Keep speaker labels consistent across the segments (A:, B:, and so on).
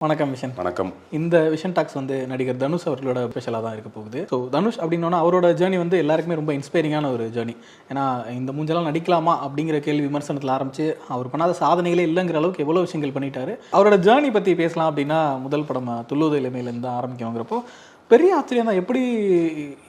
A: வணக்கம் விஷன்.
B: வணக்கம்.
A: இந்த விஷன் டாக்ஸ் வந்து நடிகர் தனுஷ் அவர்களோட ஸ்பெஷலாக தான் இருக்க போகுது. ஸோ தனுஷ் அப்படின்னா அவரோட ஜேர்னி வந்து எல்லாருக்குமே ரொம்ப இன்ஸ்பைரிங்கான ஒரு ஜேர்னி. ஏன்னா இந்த மூஞ்செல்லாம் நடிக்கலாமா அப்படிங்கிற கேள்வி விமர்சனத்தில் ஆரம்பிச்சு அவர் பண்ணாத சாதனைகளே இல்லைங்கிற அளவுக்கு எவ்வளோ விஷயங்கள் பண்ணிட்டாரு. அவரோட ஜேர்னி பற்றி பேசலாம் அப்படின்னா முதல் படம் துள்ளுவது இளமையிலேருந்து தான் ஆரம்பிக்கணுங்கிறப்போ பெரிய ஆச்சரியம் தான். எப்படி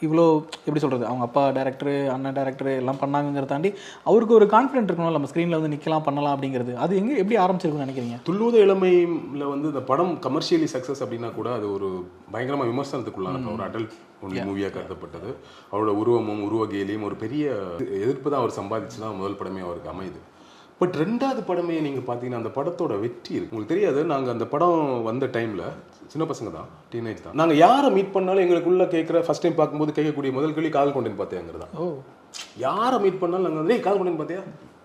A: இவ்வளோ எப்படி சொல்கிறது, அவங்க அப்பா டேரக்டர், அண்ணன் டேரக்டர் எல்லாம் பண்ணாங்கிறத தாண்டி அவருக்கு ஒரு கான்ஃபிடென்ட் இருக்கணும், நம்ம ஸ்க்ரீனில் வந்து நிற்கலாம் பண்ணலாம் அப்படிங்கிறது. அது எங்கே எப்படி ஆரம்பிச்சிருக்குன்னு நினைக்கிறீங்க?
B: துள்ளுவது இளமையில் வந்து இந்த படம் கமர்ஷியலி சக்ஸஸ் அப்படின்னா கூட அது ஒரு பயங்கரமாக விமர்சனத்துக்குள்ளான ஒரு அடல்ட் ஒன்லி மூவியாக கருதப்பட்டது. அவரோட உருவமும் உருவ கேலியும் ஒரு பெரிய எதிர்ப்பு தான் அவர் சம்பாதிச்சு தான் முதல் படமே அவருக்கு அமையுது. பட் ரெண்டாவது படமே நீங்கள் பார்த்தீங்கன்னா அந்த படத்தோட வெற்றி இருக்குது. உங்களுக்கு தெரியாது, நாங்கள் அந்த படம் வந்த டைமில் சின்ன பசங்க தான், டீனேஜ் தான். நாங்கள் யாரை மீட் பண்ணாலும் எங்களுக்குள்ள கேட்குற ஃபர்ஸ்ட் டைம் பார்க்கும்போது கேட்கக்கூடிய முதல் கேள்வி கால் கொண்டேன் பார்த்தியாங்கிறது தான். யாரை மீட் பண்ணாலும் நாங்கள் வந்து கால் கொண்டேன் பார்த்தியா,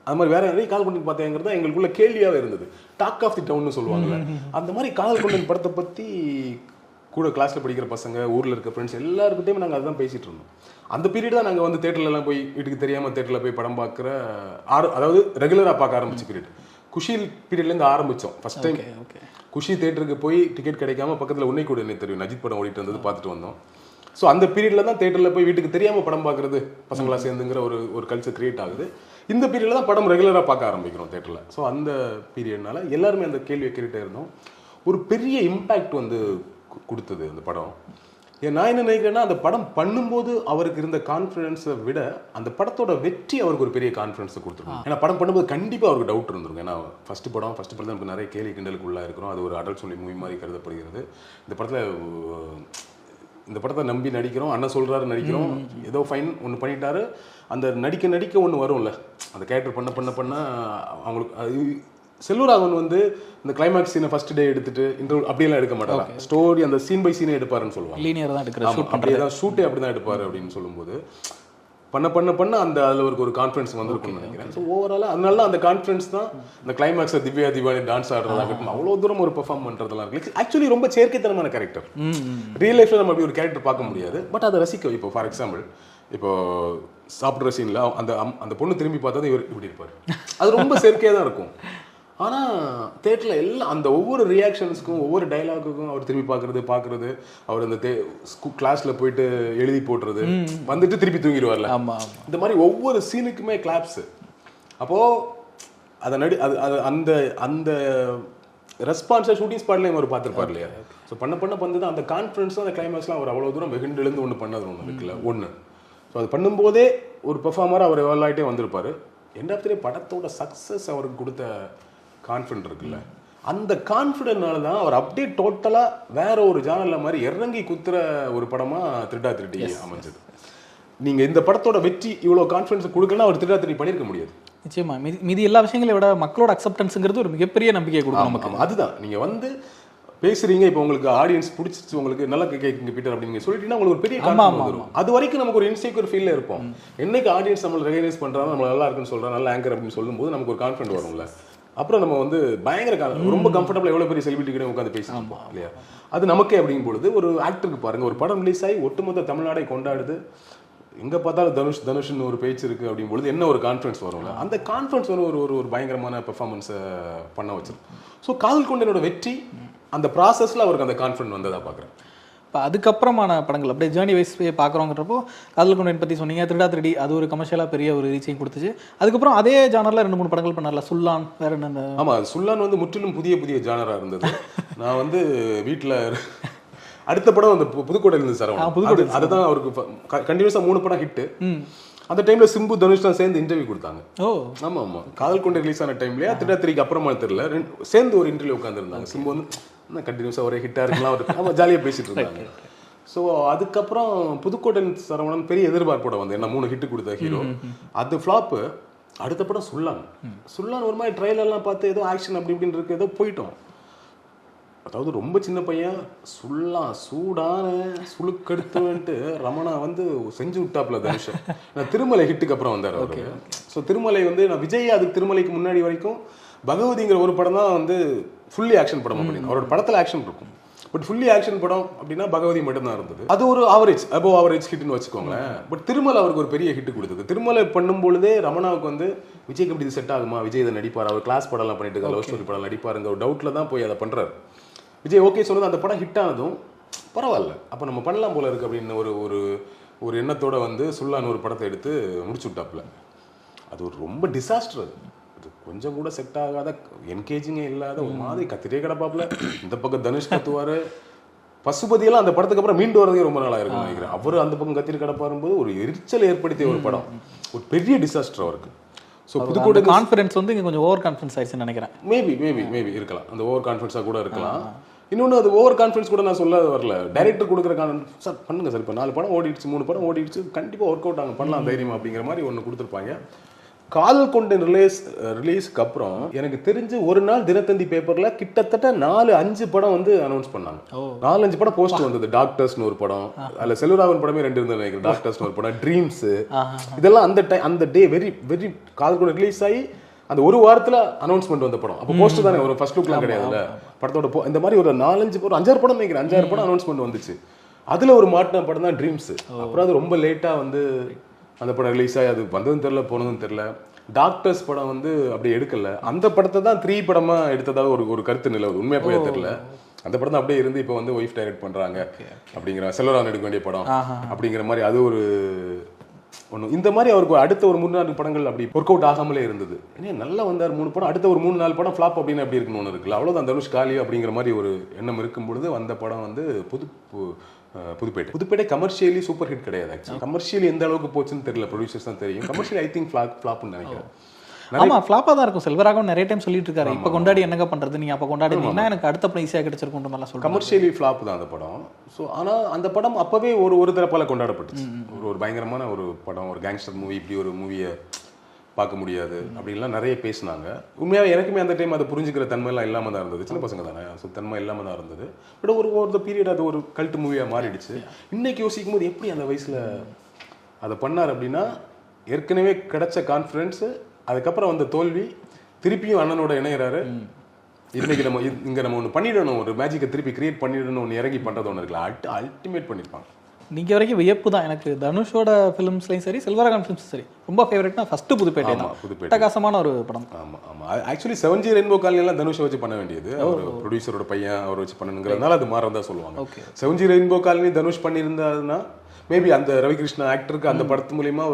B: அது மாதிரி வேற நிறைய கால் கொண்டேன் பார்த்தியாங்கிறது தான் எங்களுக்குள்ள கேள்வியாகவே இருந்தது. டாக் ஆஃப் தி டவுன்னு சொல்லுவாங்கல்ல, அந்த மாதிரி கால் கொண்டேன் படத்தை பற்றி கூட கிளாஸில் படிக்கிற பசங்க, ஊரில் இருக்க ஃப்ரெண்ட்ஸ் எல்லாருக்கிட்டையும் நாங்கள் அதுதான் பேசிகிட்டு இருந்தோம். அந்த பீரியட் தான் நாங்கள் வந்து தேட்டர்லாம் போய் வீட்டுக்கு தெரியாமல் தேட்டரில் போய் படம் பார்க்குற அதாவது ரெகுலராக பார்க்க ஆரம்பிச்ச பீரியட். குஷி பீரியட்லேருந்து ஆரம்பித்தோம் ஃபஸ்ட் டைம். குஷி தேட்டருக்கு போய் டிக்கெட் கிடைக்காம பக்கத்தில் உன்னை கூட என்ன தெரியும் நஜித் படம் ஓடிட்டு வந்தது பார்த்துட்டு வந்தோம். ஸோ அந்த பீரியடில் தான் தேட்டரில் போய் வீட்டுக்கு தெரியாமல் படம் பார்க்குறது பசங்களாக சேர்ந்துங்கிற ஒரு கல்ச்சர் கிரியேட் ஆகுது. இந்த பீரியடில் தான் படம் ரெகுலராக பார்க்க ஆரம்பிக்கிறோம் தேட்டரில். ஸோ அந்த பீரியட்னால எல்லாருமே அந்த கேள்வியை கேட்டுகிட்டே இருந்தோம். ஒரு பெரிய இம்பேக்ட் வந்து கொடுத்தது அந்த படம். நான் என்ன நினைக்கிறேன்னா, அந்த படம் பண்ணும்போது அவருக்கு இருந்த கான்ஃபிடன்ஸை விட அந்த படத்தோட வெற்றி அவருக்கு ஒரு பெரிய கான்ஃபிடன்ஸை கொடுத்துருக்கோம். ஏன்னா படம் பண்ணும்போது கண்டிப்பாக அவருக்கு டவுட் இருந்திருக்கும். ஏன்னா ஃபர்ஸ்ட் படம் தான் நமக்கு நிறைய கேலி கிண்டலுக்கு உள்ளாக இருக்கிறோம். அது ஒரு அடல்ட் சொல்லி மூவி மாதிரி கருதப்படுகிறது. இந்த படத்தை நம்பி நடிக்கிறோம், அண்ணன் சொல்கிறாரு நடிக்கிறோம், ஏதோ ஃபைன் ஒன்று பண்ணிட்டாரு. அந்த நடிக்க ஒன்று வரும்ல, அந்த கேரக்டர் பண்ண அவங்களுக்கு அது செல்வராகவன் வந்து இந்த கிளைமேக்ஸ் சீனை ஃபர்ஸ்ட் டே எடுத்துட்டு இன்டர்வல் அப்படியெல்லாம் எடுக்க மாட்டாங்க. ஸ்டோரி அந்த சீன் பை சீனே எடுப்பாருன்னு சொல்லுவாங்க.
A: லீனியர் தான் எடுக்கிறார்,
B: அப்படியே தான் ஷூட்டே அப்படி தான் எடுப்பாரு அப்படின்னு சொல்லும்போது பண்ண அந்த அதில் ஒரு கான்ஃபிடன்ஸ் வந்திருக்குன்னு நினைக்கிறேன். ஸோ ஓவராலாக அதனால அந்த கான்ஃபிடன்ஸ் தான் இந்த கிளைமேக்ஸை திவ்யா திவானி டான்ஸ் ஆடுறதாகட்டும், அவ்வளோ தூரம் ஒரு பெர்ஃபார்ம் பண்ணுறதுலாம் இருக்கு. ஆக்சுவலி ரொம்ப செயற்கைத்தனமான கேரக்டர். ரியல் லைஃப்ல நம்ம அப்படி ஒரு கேரக்டர் பார்க்க முடியாது, பட் அதை ரசிக்க. இப்போ ஃபார் எக்ஸாம்பிள், இப்போ சாப்பிட்ற சீனில் அந்த பொண்ணு திரும்பி பார்த்தா இவர் இப்படி இருப்பார். அது ரொம்ப செயற்கையாக தான் இருக்கும். ஆனால் தேட்டரில் எல்லாம் அந்த ஒவ்வொரு ரியாக்ஷன்ஸுக்கும் ஒவ்வொரு டைலாக்குக்கும் அவர் திரும்பி பார்க்குறது, அவர் அந்த கிளாஸில் போயிட்டு எழுதி போட்டுறது, வந்துட்டு திருப்பி தூங்கிடுவார்ல, இந்த மாதிரி ஒவ்வொரு சீனுக்குமே கிளாப்ஸு. அப்போது அதை அது அந்த அந்த ரெஸ்பான்ஸை ஷூட்டிங் ஸ்பாட்லேயும் அவர் பார்த்துருப்பார் இல்லையா. ஸோ பண்ணது அந்த கான்ஃபிடன்ஸும் அந்த கிளைமேக்ஸ்லாம் அவர் அவ்வளோ தூரம் வெகுண்டு எழுந்து ஒன்று பண்ணது ஒன்று இருக்குல்ல ஒன்று. ஸோ அது பண்ணும்போதே ஒரு பெர்ஃபார்மராக அவர் எவ்வளோ ஆகிட்டே வந்திருப்பார். எண்ட் ஆஃப் தி டே படத்தோட சக்ஸஸ் அவருக்கு கொடுத்த கான்ஃபிடென்ட் இருக்குல்ல, அந்த கான்ஃபிடென்ட்னால தான் அவர் அப்படியே டோட்டலாக வேற ஒரு ஜானலில் மாதிரி இறங்கி குத்துற ஒரு படமாக திருடா திருடி அமைஞ்சது. நீங்கள் இந்த படத்தோட வெற்றி இவ்வளோ கான்ஃபிடன்ஸ் கொடுக்கலன்னா அவர் திருடா திருடி பண்ணியிருக்க முடியாது.
A: நிச்சயமா மீதி எல்லா விஷயங்களை விட மக்களோட அக்செப்டன்ஸுங்கிறது ஒரு மிகப்பெரிய நம்பிக்கை கொடுக்கும் நமக்கு.
B: அதுதான் நீங்கள் வந்து பேசுறீங்க, இப்போ உங்களுக்கு ஆடியன்ஸ் பிடிச்சிச்சு, உங்களுக்கு நல்லா கேட்குங்க பீட்டர் அப்படின்னு சொல்லிட்டீங்கன்னா உங்களுக்கு ஒரு பெரிய கான்ஃபிடன்ஸ் வரும். அது வரைக்கும் நமக்கு ஒரு இன்செக்யூர் ஃபீல்ல இருப்போம். என்னைக்கு ஆடியன்ஸ் நம்மளை ரெகனைஸ் பண்ணுறாங்க, நம்மள நல்லா இருக்குன்னு சொல்கிறாங்க, நல்ல ஆங்கர் அப்படின்னு சொல்லும்போது நமக்கு ஒரு கான்ஃபிடன்ட் வரும்ல. அப்புறம் நம்ம வந்து பயங்கர ரொம்ப கம்ஃபர்டபுள் எவ்வளோ பெரிய செலிபிரிட்டி கிட்ட உட்காந்து பேசிட்டு இல்லையா. அது நமக்கே அப்படிங்கும் பொழுது ஒரு ஆக்டருக்கு பாருங்க, ஒரு படம் ரிலீஸ் ஆகி ஒட்டுமொத்த தமிழ்நாடை கொண்டாடுது, எங்கே பார்த்தாலும் தனுஷ்னு ஒரு பேச்சு இருக்குது அப்படிங்கும் பொழுது என்ன ஒரு கான்ஃபிடன்ஸ் வரும்ல. அந்த கான்ஃபிடன்ஸ் ஒரு பயங்கரமான பெர்ஃபார்மன்ஸை பண்ண வச்சிருக்கும். ஸோ காதல் கொண்டனோட வெற்றி அந்த ப்ராசஸில் அவருக்கு அந்த கான்ஃபிடன்ஸ் வந்ததாக பார்க்குறேன்.
A: இப்போ அதுக்கப்புறமான படங்கள் அப்படியே ஜேர்னி வைஸ் பார்க்குறோங்கிறப்போ காதல் கொண்டேன் பற்றி சொன்னீங்க, திருடா திருடி அது ஒரு கமர்ஷியலாக பெரிய ஒரு ரீச்சையும் கொடுத்துச்சு. அதுக்கப்புறம் அதே ஜானரில் 2-3 படங்கள் பண்ணார்ல, சுல்லான் வேற என்ன?
B: ஆமாம், சுல்லான் வந்து முற்றிலும் புதிய ஜானராக இருந்தது. நான் வந்து வீட்டில் அடுத்த படம் அந்த புதுக்கோட்டையில் இருந்து சரவணன், அதுதான் அவருக்கு கண்டினியூஸாக 3 படம் ஹிட்டு. அந்த டைம்ல சிம்பு தனுஷ் தான் சேர்ந்து இன்டர்வியூ கொடுத்தாங்க. ஆமா காதல் கொண்டே ரிலீஸ் ஆன டைம்லயே திருடா திரிக்கு அப்புறமா தெரியல சேர்ந்து ஒரு இன்டர்வியூ உட்காந்துருந்தாங்க. சிம்பு வந்து கண்டினியூஸா ஒரே ஹிட்டா இருக்கலாம், ஜாலியாக பேசிட்டு இருந்தாங்க. ஸோ அதுக்கப்புறம் புதுக்கோட்டை சரவணன் பெரிய எதிர்பார்ப்போட வந்து என்ன 3 ஹிட்டு கொடுத்த ஹீரோ, அது ஃப்ளாப்பு. அடுத்த படம் சுல்லான் ஒரு மாதிரி ட்ரைலர்லாம் பார்த்து ஏதோ ஆக்ஷன் அப்படி இப்படின்னு இருக்கு, ஏதோ போயிட்டோம். அதாவது ரொம்ப சின்ன பையன் சுல்லாம் சூடான சுழுக்கெடுத்துன்ட்டு ரமணா வந்து செஞ்சு விட்டாப்ல தனுஷ். நான் திருமலை ஹிட்டுக்கு அப்புறம் வந்தார் அவரு. ஸோ திருமலை வந்து நான் விஜய் அதுக்கு திருமலைக்கு முன்னாடி வரைக்கும் பகவதிங்கிற ஒரு படம் தான் வந்து ஃபுல்லி ஆக்ஷன் படம் அப்படின்னு. அவரோட படத்தில் ஆக்ஷன் இருக்கும், பட் ஃபுல்லி ஆக்ஷன் படம் அப்படின்னா பகவதி மட்டும்தான் இருந்தது. அது ஒரு அபவ் ஆவரேஜ் ஹிட்னு வச்சுக்கோங்களேன். பட் திருமலை அவருக்கு ஒரு பெரிய ஹிட் கொடுத்தது. திருமலை பண்ணும்பொழுதே ரமணாவுக்கு வந்து விஜய்க்கு எப்படி இது செட் ஆகுமா, விஜய் இதை நடிப்பார், அவர் கிளாஸ் படம்லாம் பண்ணிட்டு லவ் ஸ்டோரி படம் நடிப்பாருங்க ஒரு டவுட்ல தான் போய் அதை பண்றாரு. விஜய் ஓகே சொன்னது, அந்த படம் ஹிட் ஆனதும் பரவாயில்ல அப்போ நம்ம பண்ணலாம் போல இருக்கு அப்படின்னு ஒரு எண்ணத்தோட வந்து சுல்லான்னு ஒரு படத்தை எடுத்து முடிச்சு விட்டாப்புல. அது ஒரு ரொம்ப டிசாஸ்டர். அது கொஞ்சம் கூட செட் ஆகாத, என்கேஜிங்கே இல்லாத ஒரு மாதிரி கத்திரியே கிடப்பாப்புல. இந்த பக்கம் தனுஷ் கத்துவாரு. பசுபதியெல்லாம் அந்த படத்துக்கு அப்புறம் மீண்டு வரதே ரொம்ப நாளாக இருக்கும் நினைக்கிறேன். அவர் அந்த பக்கம் கத்திரி கிடப்பாரும்போது ஒரு எரிச்சல் ஏற்படுத்திய ஒரு படம், ஒரு பெரிய டிசாஸ்டர் அவருக்கு. ஸோ புதுக்கோட்டை
A: கான்ஃபிடன்ஸ் வந்து இங்கே கொஞ்சம் ஓவர் கான்ஃபிடன்ஸ் ஆயிடுச்சுன்னு நினைக்கிறேன்.
B: மேபி இருக்கலாம், அந்த ஓவர் கான்ஃபிடன்ஸாக கூட இருக்கலாம். இன்னொன்று அது ஓவர் கான்ஃபிடன்ஸ் கூட நான் சொல்ல வரல, டைரக்டர் கொடுக்குற கான்ஃபிடன்ஸ், சார் பண்ணுங்க சார், இப்போ 4 படம் ஓடிடுச்சு 3 படம் ஓடிடுச்சு, கண்டிப்பாக ஒர்க் அவுட் ஆகும், பண்ணலாம் தைரியமா அப்படிங்கிற மாதிரி ஒன்று கொடுத்துருப்பாங்க. காதல் கொண்ட ரிலீஸ்க்கு அப்புறம் எனக்கு தெரிஞ்சு ஒரு நாள் தினத்தந்தி பேப்பர்ல கிட்டத்தட்ட 4-5 படம் வந்து அனௌன்ஸ் பண்ணாங்க. 4-5 படம் போஸ்ட் வந்தது. டாக்டர்ஸ்னு ஒரு படம், அதுல செல்வராகவன் படமே 2 இருந்தது நினைக்கிறேன். டாக்டர்ஸ்னு ஒரு படம், ட்ரீம்ஸ், இதெல்லாம் அந்த டே வெரி காதல் கொண்ட ரிலீஸ் ஆகி அந்த ஒரு வாரத்துல அனௌன்ஸ்மெண்ட் வந்த படம். அப்போ போஸ்ட் தானே, ஒரு ஃபர்ஸ்ட் லுக்லாம் கிடையாதுல்ல படத்தோட. இந்த மாதிரி ஒரு 4-5 படம், 5-6 படம் நினைக்கிறேன், 5-6 படம் அனௌன்ஸ்மெண்ட் வந்துச்சு. அதுல ஒரு மாட்டின படம் தான் ட்ரீம்ஸ். அப்புறம் அது ரொம்ப லேட்டா வந்து அந்த படம் ரிலீஸ் ஆகி அது வந்ததும் தெரியல போனதும் தெரியல. டாக்டர்ஸ் படம் வந்து அப்படி எடுக்கல. அந்த படத்தை தான் 3 படமா எடுத்ததாக ஒரு கருத்து நிலவுது. உண்மையா போய் தெரியல. அந்த படம் தான் அப்படியே இருந்து இப்போ வந்து ஒய்ஃப் டைரக்ட் பண்றாங்க அப்படிங்கிற, செல்வராகவன் எடுக்க வேண்டிய படம் அப்படிங்கிற மாதிரி அது ஒரு ஒன்று. இந்த மாதிரி அவருக்கு அடுத்த ஒரு 3-4 படங்கள் அப்படி ஒர்க் அவுட் ஆகாமலே இருந்தது. ஏன்னா நல்லா வந்தார் 3 படம், அடுத்த ஒரு 3-4 படம் ஃபிளாப் அப்படின்னு அப்படி இருக்குன்னு ஒன்று இருக்குல்ல, அவ்வளோதான் தனுஷ் காலி அப்படிங்கிற மாதிரி ஒரு எண்ணம் இருக்கும் பொழுது வந்த படம் வந்து புதுப்பேட்டை கமர்ஷியலி சூப்பர் ஹிட் கிடையாது. ஆக்சுவலி கமர்ஷியலி எந்த அளவுக்கு போச்சுன்னு தெரியல, ப்ரொடியூசர்ஸ் தான் தெரியும். கமர்ஷியலி ஐ திங்க் ஃபிளாப்னு நினைக்கிறேன்.
A: ஆமா ஃபிளாப்பா தான் இருக்கும். செல்வராகவன் நிறைய டைம் சொல்லிட்டு இருக்காரு, இப்போ கொண்டாடி என்னங்க பண்றது, நீங்க அப்போ கொண்டாடினீங்கன்னா எனக்கு அடுத்த படம் ஈஸியாக கிடைச்சிருக்குன்ற மாதிரிலாம் சொல்லுவாங்க.
B: கமர்ஷியலி ஃபிளாப் தான் அந்த படம். ஸோ ஆனால் அந்த படம் அப்பவே ஒரு தரப்பால கொண்டாடப்பட்டுச்சு. ஒரு பயங்கரமான ஒரு படம், ஒரு கேங்ஸ்டர் மூவி, இப்படி ஒரு மூவியை பார்க்க முடியாது அப்படின்லாம் நிறைய பேசினாங்க. உண்மையாக எனக்குமே அந்த டைம் அதை புரிஞ்சுக்கிற தன்மையெல்லாம் இல்லாமல் தான் இருந்தது. சின்ன பசங்க தானே, ஸோ தன்மை இல்லாமல் தான் இருந்தது. பட் ஒரு பீரியட் அது ஒரு கல்ட் மூவியாக மாறிடுச்சு. இன்னைக்கு யோசிக்கும் போது எப்படி அந்த வயசில் அதை பண்ணார் அப்படின்னா, ஏற்கனவே கிடைச்ச கான்ஃபிடன்ஸு, அதுக்கப்புறம் வந்த தோல்வி, திருப்பியும் அண்ணனோட இணையிறாரு. இன்னைக்கு நம்ம ஒன்று பண்ணிடணும், ஒரு மேஜிக்கை திருப்பி கிரியேட் பண்ணிடணும், ஒன்று இறங்கி பண்ணுறது ஒன்று இருக்குல்ல, அல்டிமேட் பண்ணியிருப்பாங்க.
A: நீங்க வரைக்கும் வியப்பு தான் எனக்கு. தனுஷோட ஃபிலிம்ஸ்லையும் சரி, செல்வராகவன் ஃபிலிம்ஸ் சரி, ரொம்ப ஃபேவரட்னா ஃபர்ஸ்ட் புதுப்பேட்டை தான். அட்டகாசமான ஒரு படம்.
B: ஆமாம் ஆக்சுவலி 7G ரெயின்போ காலனிலாம் தனுஷை வச்சு பண்ண வேண்டியது, அவர் ப்ரொடியூசரோட பையன் அவர் வச்சு பண்ணணுங்கிறதுனால அது மாறதா சொல்லுவாங்க. 7G ரெயின்போ காலனி தனுஷ் பண்ணியிருந்தாருன்னா மேபி அந்த ரவிகிருஷ்ணா ஆக்டருக்கு அந்த படத்து மூலியமா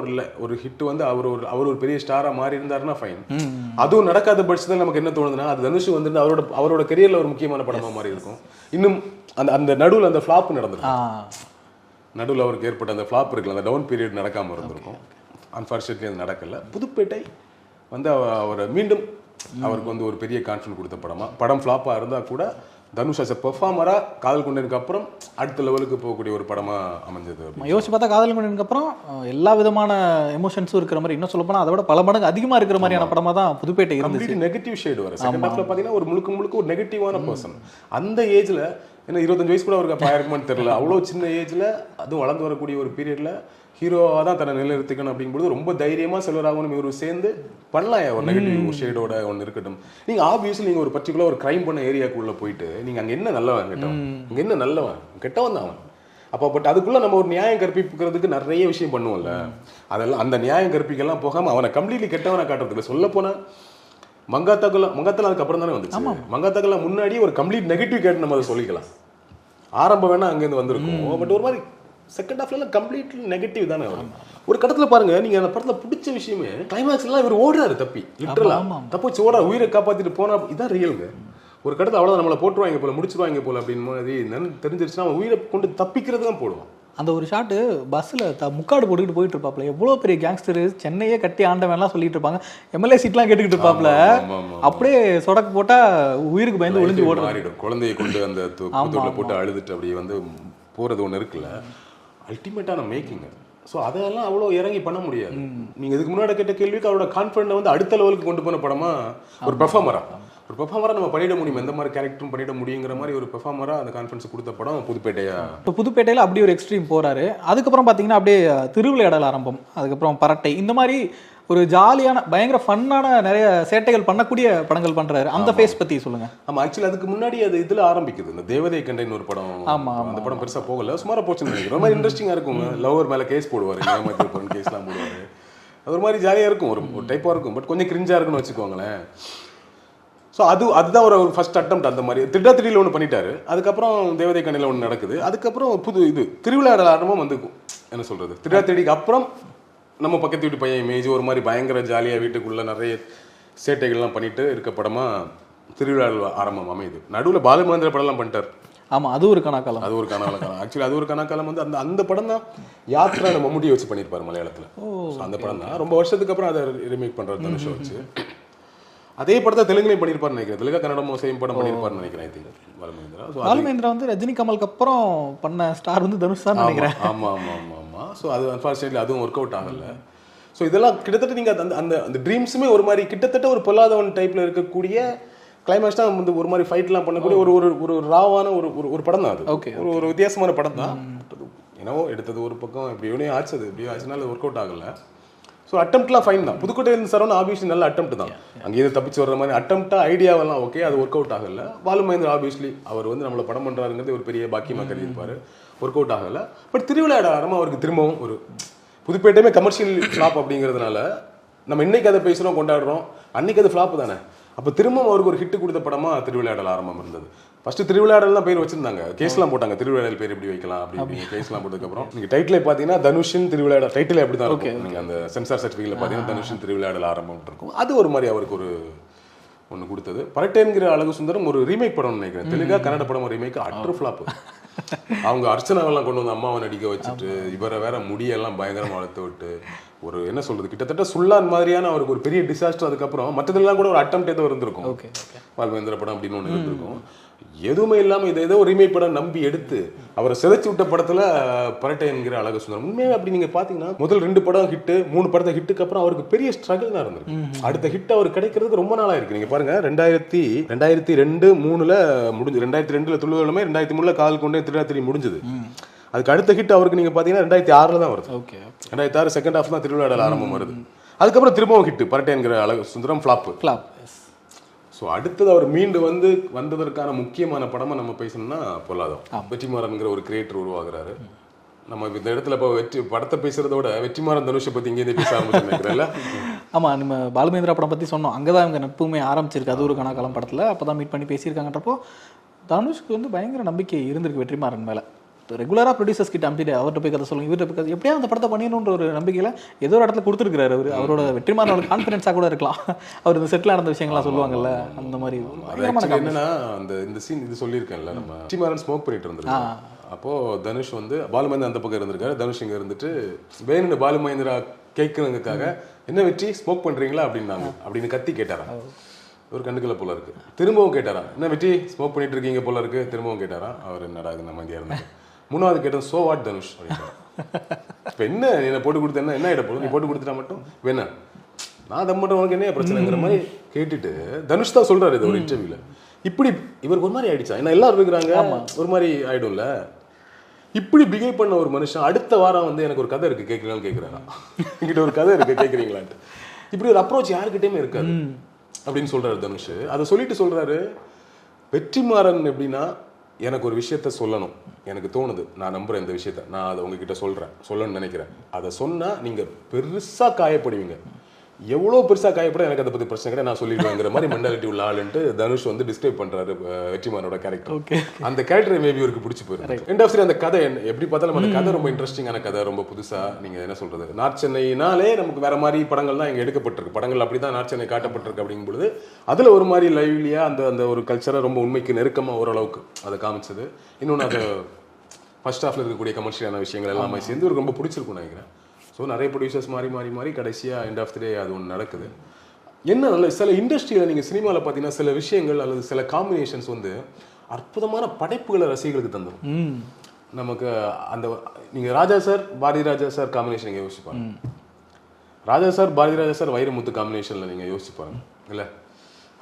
B: ஒரு ஹிட் வந்து அவர் ஒரு பெரிய ஸ்டாரா மாறி இருந்தாருன்னா ஃபைன். அதுவும் நடக்காத பட்சத்தில் நமக்கு என்ன தோணுதுன்னா, அது தனுஷ் வந்து அவரோட கரியர்ல ஒரு முக்கியமான படமா மாறி இருக்கும். இன்னும் அந்த நடுவில் அந்த ஃபிளாப் நடந்திருக்கும். நடுவில் அவருக்கு ஏற்பட்ட அந்த ஃபிளாப் இருக்குல்ல, அந்த டவுன் பீரியட் நடக்காமல் இருந்திருக்கும். அன்ஃபார்ச்சுனேட்லி அது நடக்கல. புதுப்பேட்டை வந்து அவரை மீண்டும் அவருக்கு வந்து ஒரு பெரிய கான்ஃபிடன்ஸ் கொடுத்த படம் ஃப்ளாப்பாக இருந்தால் கூட தனுஷ் அஸ் எ பெர்ஃபார்மராக காதல் கொண்டதுக்கு அப்புறம் அடுத்த லெவலுக்கு போகக்கூடிய ஒரு படமாக அமைஞ்சது.
A: யோசிச்சு பார்த்தா காதல் கொண்டதுக்கு அப்புறம் எல்லா விதமான எமோஷன்ஸும் இருக்கிற மாதிரி, இன்னும் சொல்ல போனால் அதை விட பல மடங்கு அதிகமாக இருக்கிற மாதிரியான படமாக தான் புதுப்பேட்டை இருந்துச்சு.
B: நெகட்டிவ் ஷேடு வர செகண்ட் ஹாஃப்ல பார்த்தீங்கன்னா ஒரு முழுக்க ஒரு நெகட்டிவான பர்சன். அந்த ஏஜில் ஏன்னா 25 வயசு கூட அவருக்கு அப்போ ஆயிருக்குமான்னு தெரியல. அவ்வளோ சின்ன ஏஜில் அதுவும் வளர்ந்து வரக்கூடிய ஒரு பீரியடில் ஹீரோவாக தான் தன்னை நிலைநிறுத்திக்கணும் அப்படிங்கும்போது ரொம்ப தைரியமாக செல்வராகவனும் இவரும் சேர்ந்து பண்ணலாம். ஒரு நெகட்டிவ் ஷேடோட ஒன்று இருக்கட்டும். நீங்கள் ஆப்வியஸ்லி நீங்கள் ஒரு பர்டிகுலர் ஒரு கிரைம் பண்ண ஏரியாக்குள்ளே போயிட்டு நீங்கள் அங்கே என்ன நல்லவன் கெட்டவன், இங்கே என்ன நல்லவன் கெட்டவன் தான் அவன். அப்போ பட் அதுக்குள்ளே நம்ம ஒரு நியாயம் கற்பிக்கிறதுக்கு நிறைய விஷயம் பண்ணுவோம்ல, அதெல்லாம் அந்த நியாயம் கற்பிக்கெல்லாம் போகாமல் அவனை கம்ப்ளீட்லி கெட்டவனை காட்டுறதுக்கு சொல்ல போனால் மங்காத்தலாம் அதுக்கப்புறம் தானே வந்துச்சு. மங்காத்தலாம் முன்னாடி ஒரு கம்ப்ளீட் நெகட்டிவ் கேட்டு நம்ம அதை சொல்லிக்கலாம். ஆரம்பம் வேணா அங்கேருந்து வந்திருக்கும். பட் ஒரு மாதிரி செகண்ட் ஹாஃப்ல கம்ப்ளீட்லி நெகட்டிவ் தானே வரும். ஒரு கட்டத்தில் பாருங்க, நீங்க அந்த படத்துல பிடிச்ச விஷயமே கிளைமேக்ஸ்லாம் இவர் ஓடுறாரு தப்பி, லிட்டரலா தப்பிச்சு ஓடுறாரு, உயிரை காப்பாத்திட்டு போனா இதான் ரியலுங்க. ஒரு கடத்தில் அவ்வளோதான் நம்மளை போட்டுருவாங்க போல, முடிச்சிருவாங்க போல அப்படின்னு மாதிரி தெரிஞ்சிருச்சுன்னா அவன் உயிரை கொண்டு தப்பிக்கிறது தான் போடுவான்.
A: அந்த ஒரு ஷாட்டு பஸ்ஸில் முக்காடு போட்டுக்கிட்டு போயிட்டு இருப்பாப்ல, எவ்வளோ பெரிய கேங்ஸ்டர், சென்னையே கட்டி ஆண்டவன்லாம் சொல்லிட்டு இருப்பாங்க, எம்எல்ஏ சீட்லாம் கேட்டுக்கிட்டு இருப்பாப்ல, அப்படியே சொடக்கு போட்டால் உயிருக்கு பயந்து ஒளிஞ்சு ஓடுறாரு.
B: குழந்தையை கொண்டு அந்த தூக்கில் போட்டு அழுதுட்டு அப்படியே வந்து போகிறது ஒன்று இருக்குல்ல, அல்டிமேட்டான மேக்கிங். ஸோ அதெல்லாம் அவ்வளோ இறங்கி பண்ண முடியாது. நீங்கள் இதுக்கு முன்னாடி கேட்ட கேள்விக்கு அவரோட கான்ஃபிடென்ட் வந்து அடுத்த லெவலுக்கு கொண்டு போன படமா ஒரு பெர்ஃபார்மராக நம்ம பண்ணிட முடியும், எந்த மாதிரி கேரக்டரும் பண்ணிட முடியுங்கிற மாதிரி ஒரு பெர்ஃபார்மராக அந்த கான்ஃபிடன்ஸ் கொடுத்த படம் புதுப்பேட்டையா.
A: இப்போ புதுப்பேட்டையில் அப்படி ஒரு எக்ஸ்ட்ரீம் போகிறாரு. அதுக்கப்புறம் பார்த்தீங்கன்னா அப்படியே திருவிளையாடல் ஆரம்பம், அதுக்கப்புறம் பரட்டை, இந்த மாதிரி ஒரு ஜாலியான பயங்கர ஃபன்னான நிறைய சேட்டைகள் பண்ணக்கூடிய படங்கள் பண்ணுறாரு. அந்த ஃபேஸ் பற்றி சொல்லுங்கள்.
B: ஆமாம், ஆக்சுவலி அதுக்கு முன்னாடி அது இதில் ஆரம்பிக்குது, இந்த தேவதை கண்டைன்னு ஒரு படம். ஆமாம், அந்த படம் பெருசாக போகல, சுமாராக போச்சுன்னு நினைக்கிறேன். ரொம்ப இன்ட்ரெஸ்டிங்காக இருக்கும். லவர் மேலே கேஸ் போடுவார், ஏமாத்தி கேஸ்லாம் போடுவார். அது ஒரு மாதிரி ஜாலியாக இருக்கும், ஒரு டைப்பாக இருக்கும். பட் கொஞ்சம் கிரிஞ்சாக இருக்குன்னு வச்சுக்கோங்களேன். ஸோ அதுதான் ஒரு ஃபர்ஸ்ட் அட்டெம்ப்ட். அந்த மாதிரி திடீரில் ஒன்று பண்ணிட்டாரு. அதுக்கப்புறம் தேவதை கண்ணில் ஒன்று நடக்குது. அதுக்கப்புறம் இது திருவிளையாடல் ஆரம்பம் வந்து என்ன சொல்கிறது, திடீரிக்கு அப்புறம் நம்ம பக்கத்து வீட்டு பையன் இமேஜ் ஒரு மாதிரி பயங்கர ஜாலியாக வீட்டுக்குள்ளே நிறைய சேட்டைகள்லாம் பண்ணிட்டு இருக்க படமாக திருவிளையாடல் ஆரம்பம் அமையுது. நடுவில் பாலுமகேந்திர படம்லாம் பண்ணிட்டார்.
A: ஆமாம், அது ஒரு கணக்காலம்.
B: அது ஒரு கணக்காலம். ஆக்சுவலி அது ஒரு கணக்காலம் வந்து அந்த படம் தான் யாத்ரா மம்முட்டியை வச்சு பண்ணியிருப்பார் மலையாளத்தில். அந்த படம் தான் ரொம்ப வருஷத்துக்கு அப்புறம் அதை ரீமேக் பண்ணுறது தனுஷை வச்சு. அதே படத்தை தெலுங்குலையும் பண்ணியிருப்பாருன்னு நினைக்கிறேன். தெலுங்கா கன்னடம் சேம் படம் பண்ணியிருப்பாருன்னு நினைக்கிறேன்.
A: பாலுமகேந்திரா வந்து ரஜினிகமலுக்கு அப்புறம் பண்ண ஸ்டார் வந்து தனுஷ் தான் நினைக்கிறேன்.
B: ஆமாம். ஸோ அது அன்ஃபார்ச்சுனேட்லி அதுவும் ஒர்க் அவுட் ஆகலை. ஸோ இதெல்லாம் கிட்டத்தட்ட நீங்கள் அந்த ட்ரீம்ஸுமே ஒரு மாதிரி கிட்டத்தட்ட ஒரு பொல்லாதவன் டைப்பில் இருக்கக்கூடிய கிளைமேக்ஸ் தான் வந்து ஒரு மாதிரி ஃபைட்லாம் பண்ணக்கூடிய ஒரு ராவான ஒரு படம் தான் அது. ஓகே, ஒரு வித்தியாசமான படம் தான். ஏன்னோ எடுத்தது ஒரு பக்கம் எப்படியோனே ஆச்சுது, எப்படியோ ஆச்சுனால ஒர்க் அவுட் ஆகலை. ஸோ அட்டம்ப்ட்லாம் ஃபைன் தான். புதுக்கோட்டையிலிருந்து சரவணன் ஆப்வியஸ்லி நல்ல அட்டம்ப்ட் தான். அங்கேயிருந்து தப்பிச்சு வர்ற மாதிரி அட்டம்ப்டாக ஐடியாவெல்லாம் ஓகே, அது ஒர்க் அவுட் ஆகலை. பாலுமகேந்திரா ஆப்வியஸ்லி அவர் வந்து நம்மளை படம் பண்ணுறாருங்கிறது ஒரு பெரிய பாக்கியமாக கருதியிருப்பார். ஒர்க் அவுட் ஆகலை. பட் திருவிளையாட ஆரம்பம் அவருக்கு திரும்பவும் ஒரு புதுப்பேட்டையுமே கமர்ஷியல் ஃப்ளாப் அப்படிங்கிறதுனால நம்ம இன்னைக்கு அதை பேசுகிறோம், கொண்டாடுறோம். அன்னைக்கு அது ஃப்ளாப் தானே. அப்போ திரும்பவும் அவருக்கு ஒரு ஹிட் கொடுத்த படமாக திருவிளையாடல் ஆரம்பம் இருந்தது. ஃபர்ஸ்ட் திருவிளையாடல் தான் பேர் வச்சிருந்தாங்க, கேஸ்லாம் போட்டாங்க. திருவிளையாடல் பேர் எப்படி வைக்கலாம் அப்படின்னு கேஸ்லாம் போட்டதுக்கப்புறம் நீங்கள் டைட்டிலே பார்த்தீங்கன்னா தனுஷின் திருவிளையாடல் டைட்டில் எப்படி தான் இருக்கும். நீங்கள் அந்த சென்சார் சர்டிஃபிகேட்ல பார்த்தீங்கன்னா தனுஷின் திருவிளையாடல் ஆரம்பம் இருக்கும். அது ஒரு மாதிரி அவருக்கு ஒரு ஒன்று கொடுத்தது. பரட்டேன்கிற அழகு சுந்தரம் ஒரு ரீமேக் படம்னு நினைக்கிறேன். தெலுங்கா கன்னட படம் ஒரு ரீமேக் அட்ரு ஃப்ளாப். அவங்க அர்ச்சனாவெல்லாம் கொண்டு வந்து அம்மாவை நடிக்க வச்சுட்டு இவரை வேற முடியெல்லாம் பயங்கரமாக வளர்த்து விட்டு ஒரு என்ன சொல்றது கிட்டத்தட்ட சுல்லான் மாதிரியான அவருக்கு ஒரு பெரிய டிசாஸ்டர். அதுக்கப்புறம் மற்றதெல்லாம் கூட ஒரு அட்டெம்ப்ட் ஏதோ இருந்திருக்கும். பாலுமகேந்திர படம் அப்படின்னு ஒன்று இருந்திருக்கும். எதுவுமே இல்லாமல் இதை ஏதோ ரீமேக் படம் நம்பி எடுத்து அவரை சிதைச்சு விட்ட படத்துல பரட்டை என்கிற அழகு சுந்தரம் உண்மையாக அப்படி நீங்க பாத்தீங்கன்னா முதல் 2 படம் ஹிட்டு, 3 படத்தை ஹிட்டுக்கு அப்புறம் அவருக்கு பெரிய ஸ்ட்ரகிள் தான் இருந்திருக்கு. அடுத்த ஹிட் அவர் கிடைக்கிறதுக்கு ரொம்ப நாளா இருக்கு. நீங்க பாருங்க 2002-3ல முடிஞ்சு, 2002ல துள்ளுவலுமே 2003ல கால் கொண்டே திருவிழா முடிஞ்சது. அதுக்கு அடுத்த ஹிட் அவருக்கு நீங்க பாத்தீங்கன்னா 2006ல தான் வருது. 2006 செகண்ட் ஹாஃப் தான் திருவிளையாடல் ஆரம்பம் வருது. அதுக்கப்புறம் திரும்பவும் ஹிட் பரட்டை என்கிற அழகு சுந்தரம் ஃபிளாப். ஸோ அடுத்தது அவர் மீண்டு வந்ததற்கான முக்கியமான படமாக நம்ம பேசணும்னா பொல்லாதவன். வெற்றிமாறன்கிற ஒரு கிரியேட்டர் உருவாகிறாரு. நம்ம இந்த இடத்துல இப்போ படத்தை பேசுறதோட வெற்றிமாறன் தனுஷை பற்றி இங்கே பேச ஆரம்பிச்சுருக்கல.
A: ஆமாம், நம்ம பாலுமகேந்திரா படம் பற்றி சொன்னோம். அங்கே தான் இவங்க நட்புமே ஆரம்பிச்சிருக்கு. அது ஒரு கணக்காலம் படத்தில் அப்போ தான் மீட் பண்ணி பேசியிருக்காங்கன்றப்போ தனுஷ்க்கு வந்து பயங்கர நம்பிக்கை இருந்திருக்கு வெற்றிமாறன் மேலே. ரெகுலராக ப்ரொடியூசர்ஸ் கிட்ட அனுப்பிட்டு அவர்கிட்ட போய் கதை சொல்லுங்க, இவர்கிட்ட போய் கதை எப்படியா அந்த படத்தை பண்ணிடணுன்ற ஒரு நம்பிக்கையில் ஏதோ ஒரு இடத்துல கொடுத்துருக்காரு. அவரோட வெற்றிமாறனோட கான்ஃபிடென்ஸாக கூட இருக்கலாம். அவர் இந்த செட்டில் நடந்த விஷயங்கள்லாம் சொல்லுவாங்கல்ல, அந்த மாதிரி
B: என்னன்னா இந்த சீன் இது சொல்லியிருக்கேன்ல, நம்ம வெற்றிமாறன் ஸ்மோக் பண்ணிட்டு இருந்திருக்கோம். அப்போ தனுஷ் வந்து பாலுமகேந்திரா அந்த பக்கம் இருந்திருக்காரு, தனுஷ் இங்கே இருந்துட்டு வேணும்னு பாலுமகேந்திரா கேட்கறதுக்காக என்ன வெற்றி ஸ்மோக் பண்றீங்களா அப்படின்னாங்க. அப்படின்னு கத்தி கேட்டாரா, ஒரு கண்ணுக்குள்ள போல இருக்கு. திரும்பவும் கேட்டாரா, என்ன வெற்றி ஸ்மோக் பண்ணிட்டு இருக்கீங்க போல இருக்கு. திரும்பவும் கேட்டாரா. அவர் என்னடா இது நம்ம இங்கே இருந்தாங்க. 3வது கேட்டது சோ வாட் தனுஷ் அப்படின்னு. இப்போ என்ன நீ போட்டு கொடுத்த என்ன ஆகிட போதும், நீ போட்டு கொடுத்துட்டா மட்டும் வேணா நான் அதை மட்டும் உனக்கு என்ன பிரச்சனைங்கிற மாதிரி கேட்டுட்டு தனுஷ் தான் சொல்றாரு இது ஒரு இன்டர்வியூல. இப்படி இவருக்கு ஒரு மாதிரி ஆயிடுச்சா, ஏன்னா எல்லாரும் இருக்கிறாங்க ஒரு மாதிரி ஆயிடும்ல. இப்படி பிஹேவ் பண்ண ஒரு மனுஷன் அடுத்த வாரம் வந்து எனக்கு ஒரு கதை இருக்கு கேட்கலான்னு கேட்குறாரா, என்கிட்ட ஒரு கதை இருக்கு கேட்குறீங்களான்ட்டு. இப்படி ஒரு அப்ரோச் யாருக்கிட்டையுமே இருக்காது அப்படின்னு சொல்றாரு தனுஷ். அதை சொல்லிட்டு சொல்றாரு, வெற்றிமாறன் எப்படின்னா எனக்கு ஒரு விஷயத்த சொல்லணும், எனக்கு தோணுது, நான் நம்புறேன் இந்த விஷயத்த, நான் அதை உங்ககிட்ட சொல்லணும்னு நினைக்கிறேன். அதை சொன்னா நீங்க பெருசா காயப்படுவீங்க, எவ்வளோ பெருசா காயப்பட எனக்கு அதை பத்தி பிரச்சனை கிடையாது, நான் சொல்லிடுவேங்கிற மாதிரி மென்டாலிட்டி உள்ள ஆளுன்ட்டு தனுஷ் வந்து டிஸ்கிரைப் பண்றாரு வெற்றிமாறனோட கேரக்டர். அந்த கேரக்டர் மேபி இவருக்கு பிடிச்சி போயிருக்கு. எண்ட் ஆஃப் அந்த கதை எப்படி பார்த்தாலும் அந்த கதை ரொம்ப இன்ட்ரெஸ்டிங்கான கதை, ரொம்ப புதுசா. நீங்க என்ன சொல்றது, நார்த் சென்னைனாலே நமக்கு வேற மாதிரி படங்கள் தான் இங்க எடுக்கப்பட்டிருக்கு. படங்கள் அப்படிதான் நார்த் சென்னை காட்டப்பட்டிருக்கு. அப்படிங்கும் பொழுது அதுல ஒரு மாதிரி லைவ்லியா அந்த ஒரு கல்ச்சரை ரொம்ப உண்மைக்கு நெருக்கமா ஓரளவுக்கு அதை காமிச்சது. இன்னொன்று அது ஃபர்ஸ்ட் ஹாஃப்ல இருக்கக்கூடிய கமர்ஷியலான விஷயங்கள் எல்லாமே சேர்ந்து இவருக்கு ரொம்ப பிடிச்சிருக்கும் நினைக்கிறேன். ஸோ நிறைய ப்ரொடியூசர்ஸ் மாறி கடைசியாக எண்ட் ஆஃப் த டே அது ஒன்று நடக்குது. என்ன நல்ல சில இண்டஸ்ட்ரியில் நீங்கள் சினிமாவில் பார்த்தீங்கன்னா சில விஷயங்கள் அல்லது சில காம்பினேஷன்ஸ் வந்து அற்புதமான படைப்புகளை ரசிகர்களுக்கு தந்துடும். நமக்கு அந்த நீங்கள் ராஜா sir Bharathi Raja sir combination நீங்கள் யோசிப்பாங்க, ராஜா சார் பாரதி ராஜா சார் வைரமுத்து காம்பினேஷனில் நீங்கள் யோசிப்பாங்க இல்லை,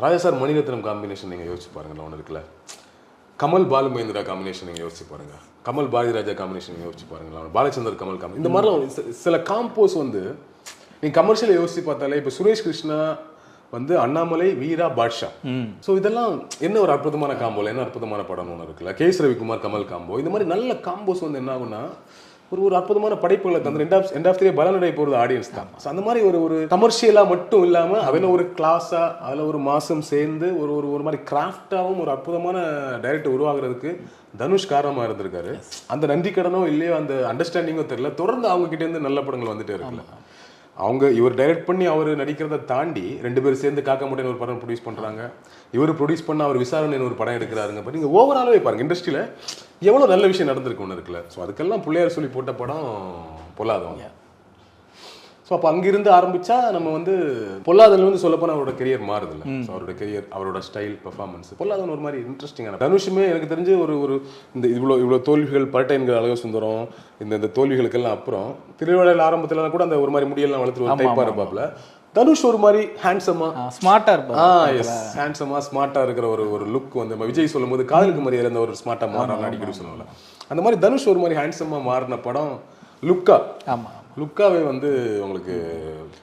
B: ராஜா சார் மணிரத்னம் காம்பினேஷன் நீங்கள் யோசிச்சு பாருங்கள் ஒன்று இருக்குல்ல, கமல் பாலுமகேந்திரா காம்பினேஷன் நீங்கள் யோசிச்சு பாருங்க, கமல் பாரதி ராஜா காம்பினேஷன் யோசிச்சு பாருங்களா, பாலச்சந்தர் கமல் காம்பி, இந்த மாதிரிலாம் சில காம்போஸ் வந்து நீங்கள் கமர்ஷியலை யோசிச்சு பார்த்தாலே இப்போ சுரேஷ் கிருஷ்ணா வந்து அண்ணாமலை வீரா பாட்ஷா. ஸோ இதெல்லாம் என்ன ஒரு அற்புதமான காம்போல, என்ன அற்புதமான படம் ஒன்று இருக்குல்ல, கேஎஸ் ரவிக்குமார் கமல் காம்போ. இந்த மாதிரி நல்ல காம்போஸ் வந்து என்ன ஆகுன்னா ஒரு அற்புதமான படைப்புகளை தந்து எண்ட் ஆஃப் தி பலனடைய போகிறது ஆடியன்ஸ் தான். ஸோ அந்த மாதிரி ஒரு கமர்ஷியலாக மட்டும் இல்லாமல் அதில் ஒரு கிளாஸாக அதில் ஒரு மாதம் சேர்ந்து ஒரு மாதிரி கிராஃப்டாகவும் ஒரு அற்புதமான டைரக்டர் உருவாகிறதுக்கு தனுஷ் காரணமாக இருந்திருக்காரு. அந்த நன்றி கடனோ இல்லையோ அந்த அண்டர்ஸ்டாண்டிங்கோ தெரியல, தொடர்ந்து அவங்க கிட்டேருந்து நல்ல படங்கள் வந்துட்டே இருக்குல்ல. அவங்க இவர் டைரக்ட் பண்ணி அவர் நடிக்கிறத தாண்டி 2 பேரும் சேர்ந்து காக்க முட்டைன்னு ஒரு படம் ப்ரொடியூஸ் பண்ணுறாங்க. இவர் ப்ரொடியூஸ் பண்ண அவர் விசாரணைன்னு ஒரு படம் எடுக்கிறாருங்க. பட் நீங்கள் ஓவராலாகவே பாருங்க இண்டஸ்ட்ரியில் எவ்வளோ நல்ல விஷயம் நடந்திருக்கு ஒன்று இருக்குல்ல. ஸோ அதுக்கெல்லாம் பிள்ளையார் சொல்லி போட்ட படம் பொல்லாதவன். ஸோ அப்போ அங்கிருந்து ஆரம்பித்தா நம்ம வந்து பொல்லாதவன் வந்து சொல்லப்போனால் அவரோட கெரியர் மாறுதில்ல. ஸோ அவரோட கெரியர், அவரோட ஸ்டைல், பெர்ஃபார்மன்ஸ் பொல்லாதவன் ஒரு மாதிரி இன்ட்ரெஸ்டிங்கான. தனுஷுமே எனக்கு தெரிஞ்சு ஒரு இந்த இவ்வளோ தோல்விகள், பரட்டைன்கள், அழகு சுந்தரம், இந்த தோல்விகளுக்கெல்லாம் அப்புறம் திருவிழாவில் ஆரம்பத்துலலாம் கூட அந்த ஒரு மாதிரி முடியெல்லாம் வளர்த்து ஒரு டைப்பாக இருப்பாப்ல. தனுஷ் ஒரு மாதிரி ஹேண்ட்ஸமா
A: ஸ்மார்ட்டா இருப்பாரு.
B: ஹேண்ட்ஸமா ஸ்மார்ட்டா இருக்கிற ஒரு லுக் வந்து விஜய் சொல்லும் போது காதலுக்கு மரியாதை அந்த ஒரு ஸ்மார்ட்டா மாறான்னு அடிக்கடி சொல்லுவாங்க. அந்த மாதிரி தனுஷ் ஒரு மாதிரி ஹேண்ட்ஸமா மாறின படம் லுக்கா.
A: ஆமா,
B: லுக்காவே வந்து உங்களுக்கு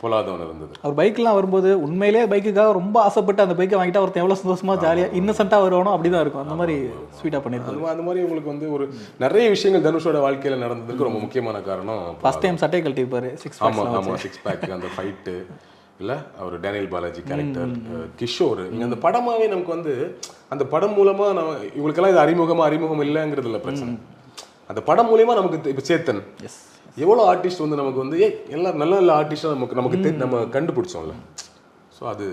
B: பொல்லாதவன் இருந்தது.
A: அவர் பைக்லாம் வரும்போது உண்மையிலே பைக்குக்காக ரொம்ப ஆசைப்பட்டு அந்த பைக்கை வாங்கிட்டா ஒருத்தன் எவ்வளவு சந்தோஷமா ஜாலியா இன்னசென்ட்டா வருவானோ அப்படிதான் இருக்கும். அந்த மாதிரி ஸ்வீட்டா பண்ணிருக்காரு.
B: அந்த மாதிரி உங்களுக்கு வந்து ஒரு நிறைய விஷயங்கள் தனுஷோட வாழ்க்கையில நடந்ததுக்கு ரொம்ப முக்கியமான காரணம்
A: ஃபர்ஸ்ட் டைம் சட்டை கழட்டிப்பாரு.
B: 6 பேக் அந்த ஃபைட்டு இல்ல அவர் டேனியல் பாலாஜி கேரக்டர், கிஷோர். நீங்க அந்த படமாவே நமக்கு வந்து அந்த படம் மூலமா நம்ம இவங்களுக்கெல்லாம் இது அறிமுகம் இல்லைங்கிறது இல்லை பிரச்சனை. அந்த படம் மூலமா நமக்கு இப்போ சேத்தன் எவ்வளோ ஆர்டிஸ்ட் வந்து நமக்கு வந்து எல்லாம் நல்ல நல்ல ஆர்டிஸ்டாக நமக்கு நம்ம கண்டுபிடிச்சோம்ல. ஸோ அது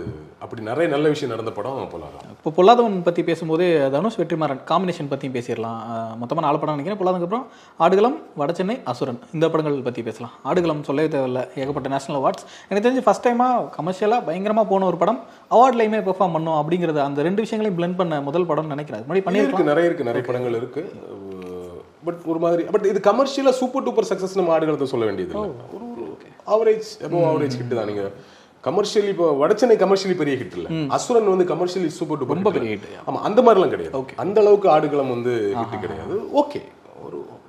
B: அப்படி நிறைய நல்ல விஷயம் நடந்த படம் பொல்லாதவன்.
A: இப்போ பொல்லாதவன் பற்றி பேசும்போது தனுஷ் வெற்றிமாறன் காம்பினேஷன் பற்றியும் பேசிடலாம். மொத்தமாக 4 படம் நினைக்கிறேன். பொல்லாதவனுக்கு அப்புறம் ஆடுகளம், வடசென்னை, அசுரன், இந்த படங்கள் பற்றி பேசலாம். ஆடுகளம் சொல்லவே தேவையில்ல, ஏகப்பட்ட நேஷனல் அவார்ட்ஸ். எனக்கு தெரிஞ்சு ஃபஸ்ட் டைமாக கமர்ஷியலாக பயங்கரமாக போன ஒரு படம் அவார்ட்லையுமே பெர்ஃபார்ம் பண்ணோம் அப்படிங்கிறது அந்த 2 விஷயங்களையும் பிளெண்ட் பண்ண முதல் படம்னு நினைக்கிறேன். முன்னாடி பண்ணியிருக்கு,
B: நிறைய படங்கள் இருக்கு. பட் ஒரு மாதிரி பட் இது கமர்ஷியலாக சூப்பர் டூப்பர் சக்ஸஸ் நம்ம ஆடுகளத்தை சொல்ல வேண்டியது ஒரு ஆவரேஜ் ஆவரேஜ் ஹிட் தான். நீங்கள் கமர்ஷியலி இப்போ வடச்சென்னை கமர்ஷியலி பெரிய ஹிட் இல்லை, அசுரன் வந்து கமர்ஷியலி சூப்பர் டூப்பர் ரொம்ப பெரிய ஹிட். ஆமாம், அந்த மாதிரிலாம் கிடையாது. அந்த அளவுக்கு ஆடுகளம் வந்து ஹிட் கிடையாது. ஓகே,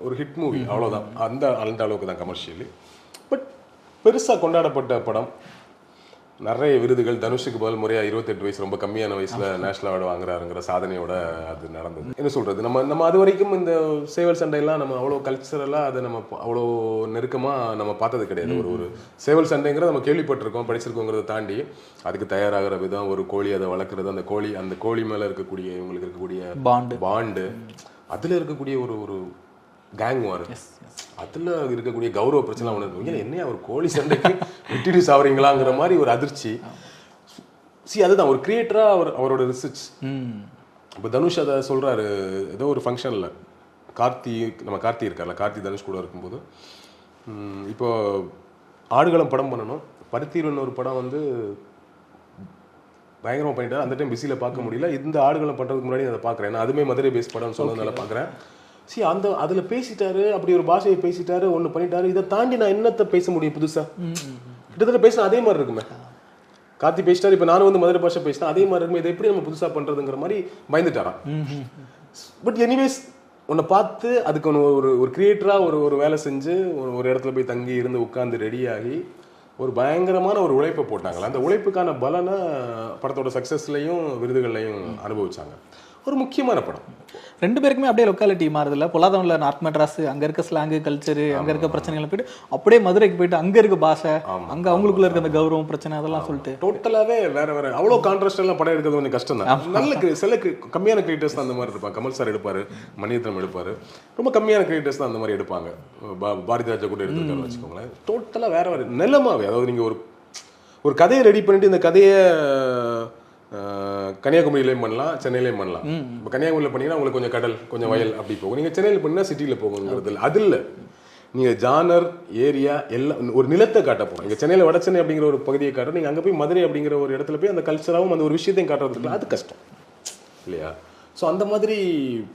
B: ஒரு ஹிட் மூவி அவ்வளோதான். அந்த அளவுக்கு தான் கமர்ஷியலி. பட் பெருசாக கொண்டாடப்பட்ட படம், நிறைய விருதுகள். தனுஷுக்கு பதில் முறையாக 28 வயசு, ரொம்ப கம்மியான வயசில் நேஷனல் அவார்டு வாங்குறாருங்கிற சாதனையோட அது நடந்தது. என்ன சொல்கிறது, நம்ம அது வரைக்கும் இந்த சேவல் சண்டையெல்லாம் நம்ம அவ்வளோ கல்ச்சரலாக அதை நம்ம அவ்வளோ நெருக்கமாக நம்ம பார்த்தது கிடையாது. ஒரு சேவல் சண்டைங்கிறத நம்ம கேள்விப்பட்டிருக்கோம், படிச்சிருக்கோங்கிறத தாண்டி அதுக்கு தயாராகிற விதம், ஒரு கோழி அதை வளர்க்குறது, அந்த கோழி மேலே இருக்கக்கூடிய இவங்களுக்கு இருக்கக்கூடிய பாண்டு, அதில் இருக்கக்கூடிய ஒரு கேங் வார், அதில் இருக்கக்கூடிய கௌரவ பிரச்சனை உணர்வு. என்னையா ஒரு கோழி சண்டைக்கு விட்டுட்டு சாவறீங்களாங்கிற மாதிரி ஒரு அதிர்ச்சி. அதுதான் ஒரு கிரியேட்டராக அவரோட ரிசர்ச். இப்போ தனுஷ் அதை சொல்கிறாரு ஏதோ ஒரு ஃபங்க்ஷனில். நம்ம கார்த்தி இருக்கார்ல, கார்த்தி தனுஷ் கூட இருக்கும்போது இப்போ ஆடுகளம் படம் பண்ணணும், பருத்திரன் ஒரு படம் வந்து பயங்கரமாக பண்ணிட்டாரு. அந்த டைம் பிஸியில் பார்க்க முடியல. இந்த ஆடுகளம் பண்ணுறதுக்கு முன்னாடி அதை பார்க்குறேன். ஏன்னா அதுவுமே மதுரை பேஸ் படம்னு சொன்னதுனால பார்க்குறேன். அதில் பேசிட்டாரு, அப்படி ஒரு பாஷையை பேசிட்டாரு, ஒன்று பண்ணிட்டாரு. இதை தாண்டி நான் என்னத்தை பேச முடியும் புதுசாக? கிட்டத்தட்ட பேசினா அதே மாதிரி இருக்குமே. கார்த்தி பேசிட்டாரு, இப்போ நானும் வந்து மதுரை பாஷை பேசினா அதே மாதிரி இருக்குமே. இதை எப்படி நம்ம புதுசாக பண்ணுறதுங்கிற மாதிரி பயந்துட்டாராம். பட் எனிவேஸ் உன்னை பார்த்து அதுக்கு ஒரு கிரியேட்டராக ஒரு வேலை செஞ்சு ஒரு இடத்துல போய் தங்கி இருந்து உட்காந்து ரெடியாகி ஒரு பயங்கரமான ஒரு உழைப்பை போட்டாங்களா. அந்த உழைப்புக்கான பலனை படத்தோட சக்ஸஸ்லையும் விருதுகள்லையும் அனுபவிச்சாங்க. ஒரு முக்கியமான படம்.
A: 2 பேருக்குமே அப்படியே லொக்காலிட்டி மாறுதில்ல. பொல்லாதவன்ல நார்த் மெட்ராஸ், அங்கே இருக்க ஸ்லாங்கு, கல்ச்சரு, அங்கே இருக்க பிரச்சனைகளை போயிட்டு அப்படியே மதுரைக்கு போயிட்டு அங்கே இருக்க பாஷை, அங்கே அவங்களுக்குள்ள இருக்க அந்த கௌரவம் பிரச்சனை அதெல்லாம் சொல்லிட்டு
B: டோட்டலாகவே வேற அவ்வளோ கான்ட்ராஸ்ட் எல்லாம் படம் எடுக்கிறது கொஞ்சம் கஷ்டம் தான். நல்ல சில கம்மியான கிரியேட்டர்ஸ் தான் அந்த மாதிரி இருப்பாங்க. கமல் சார் எடுப்பாரு, மணிரத்னம் எடுப்பாரு. ரொம்ப கம்மியான கிரியேட்டர்ஸ் தான் அந்த மாதிரி எடுப்பாங்க. பாரதி ராஜா கூட எடுத்துருக்காரு வச்சுக்கோங்களேன். டோட்டலாக வேற நிலமாவே. அதாவது நீங்கள் ஒரு கதையை ரெடி பண்ணிட்டு இந்த கதையை கன்னியாகுமரியிலையும் பண்ணலாம், சென்னையிலையும் பண்ணலாம். இப்போ கன்னியாகுமரியில் பண்ணீங்கன்னா உங்களுக்கு கொஞ்சம் கடல், கொஞ்சம் வயல் அப்படி போகும். நீங்கள் சென்னையில் பண்ணீங்கன்னா சிட்டியில் போகுங்கிறது இல்லை. அது இல்லை, நீங்கள் ஜானர், ஏரியா எல்லாம் ஒரு நிலத்தை காட்ட போகிறோம். இங்கே சென்னையில் வடசென்னை அப்படிங்கிற ஒரு பகுதியை காட்டுறோம். நீங்கள் அங்கே போய் மதுரை அப்படிங்கிற ஒரு இடத்துல போய் அந்த கல்ச்சராகவும் அந்த ஒரு விஷயத்தையும் காட்டுறதுக்கு அது கஷ்டம் இல்லையா? ஸோ அந்த மாதிரி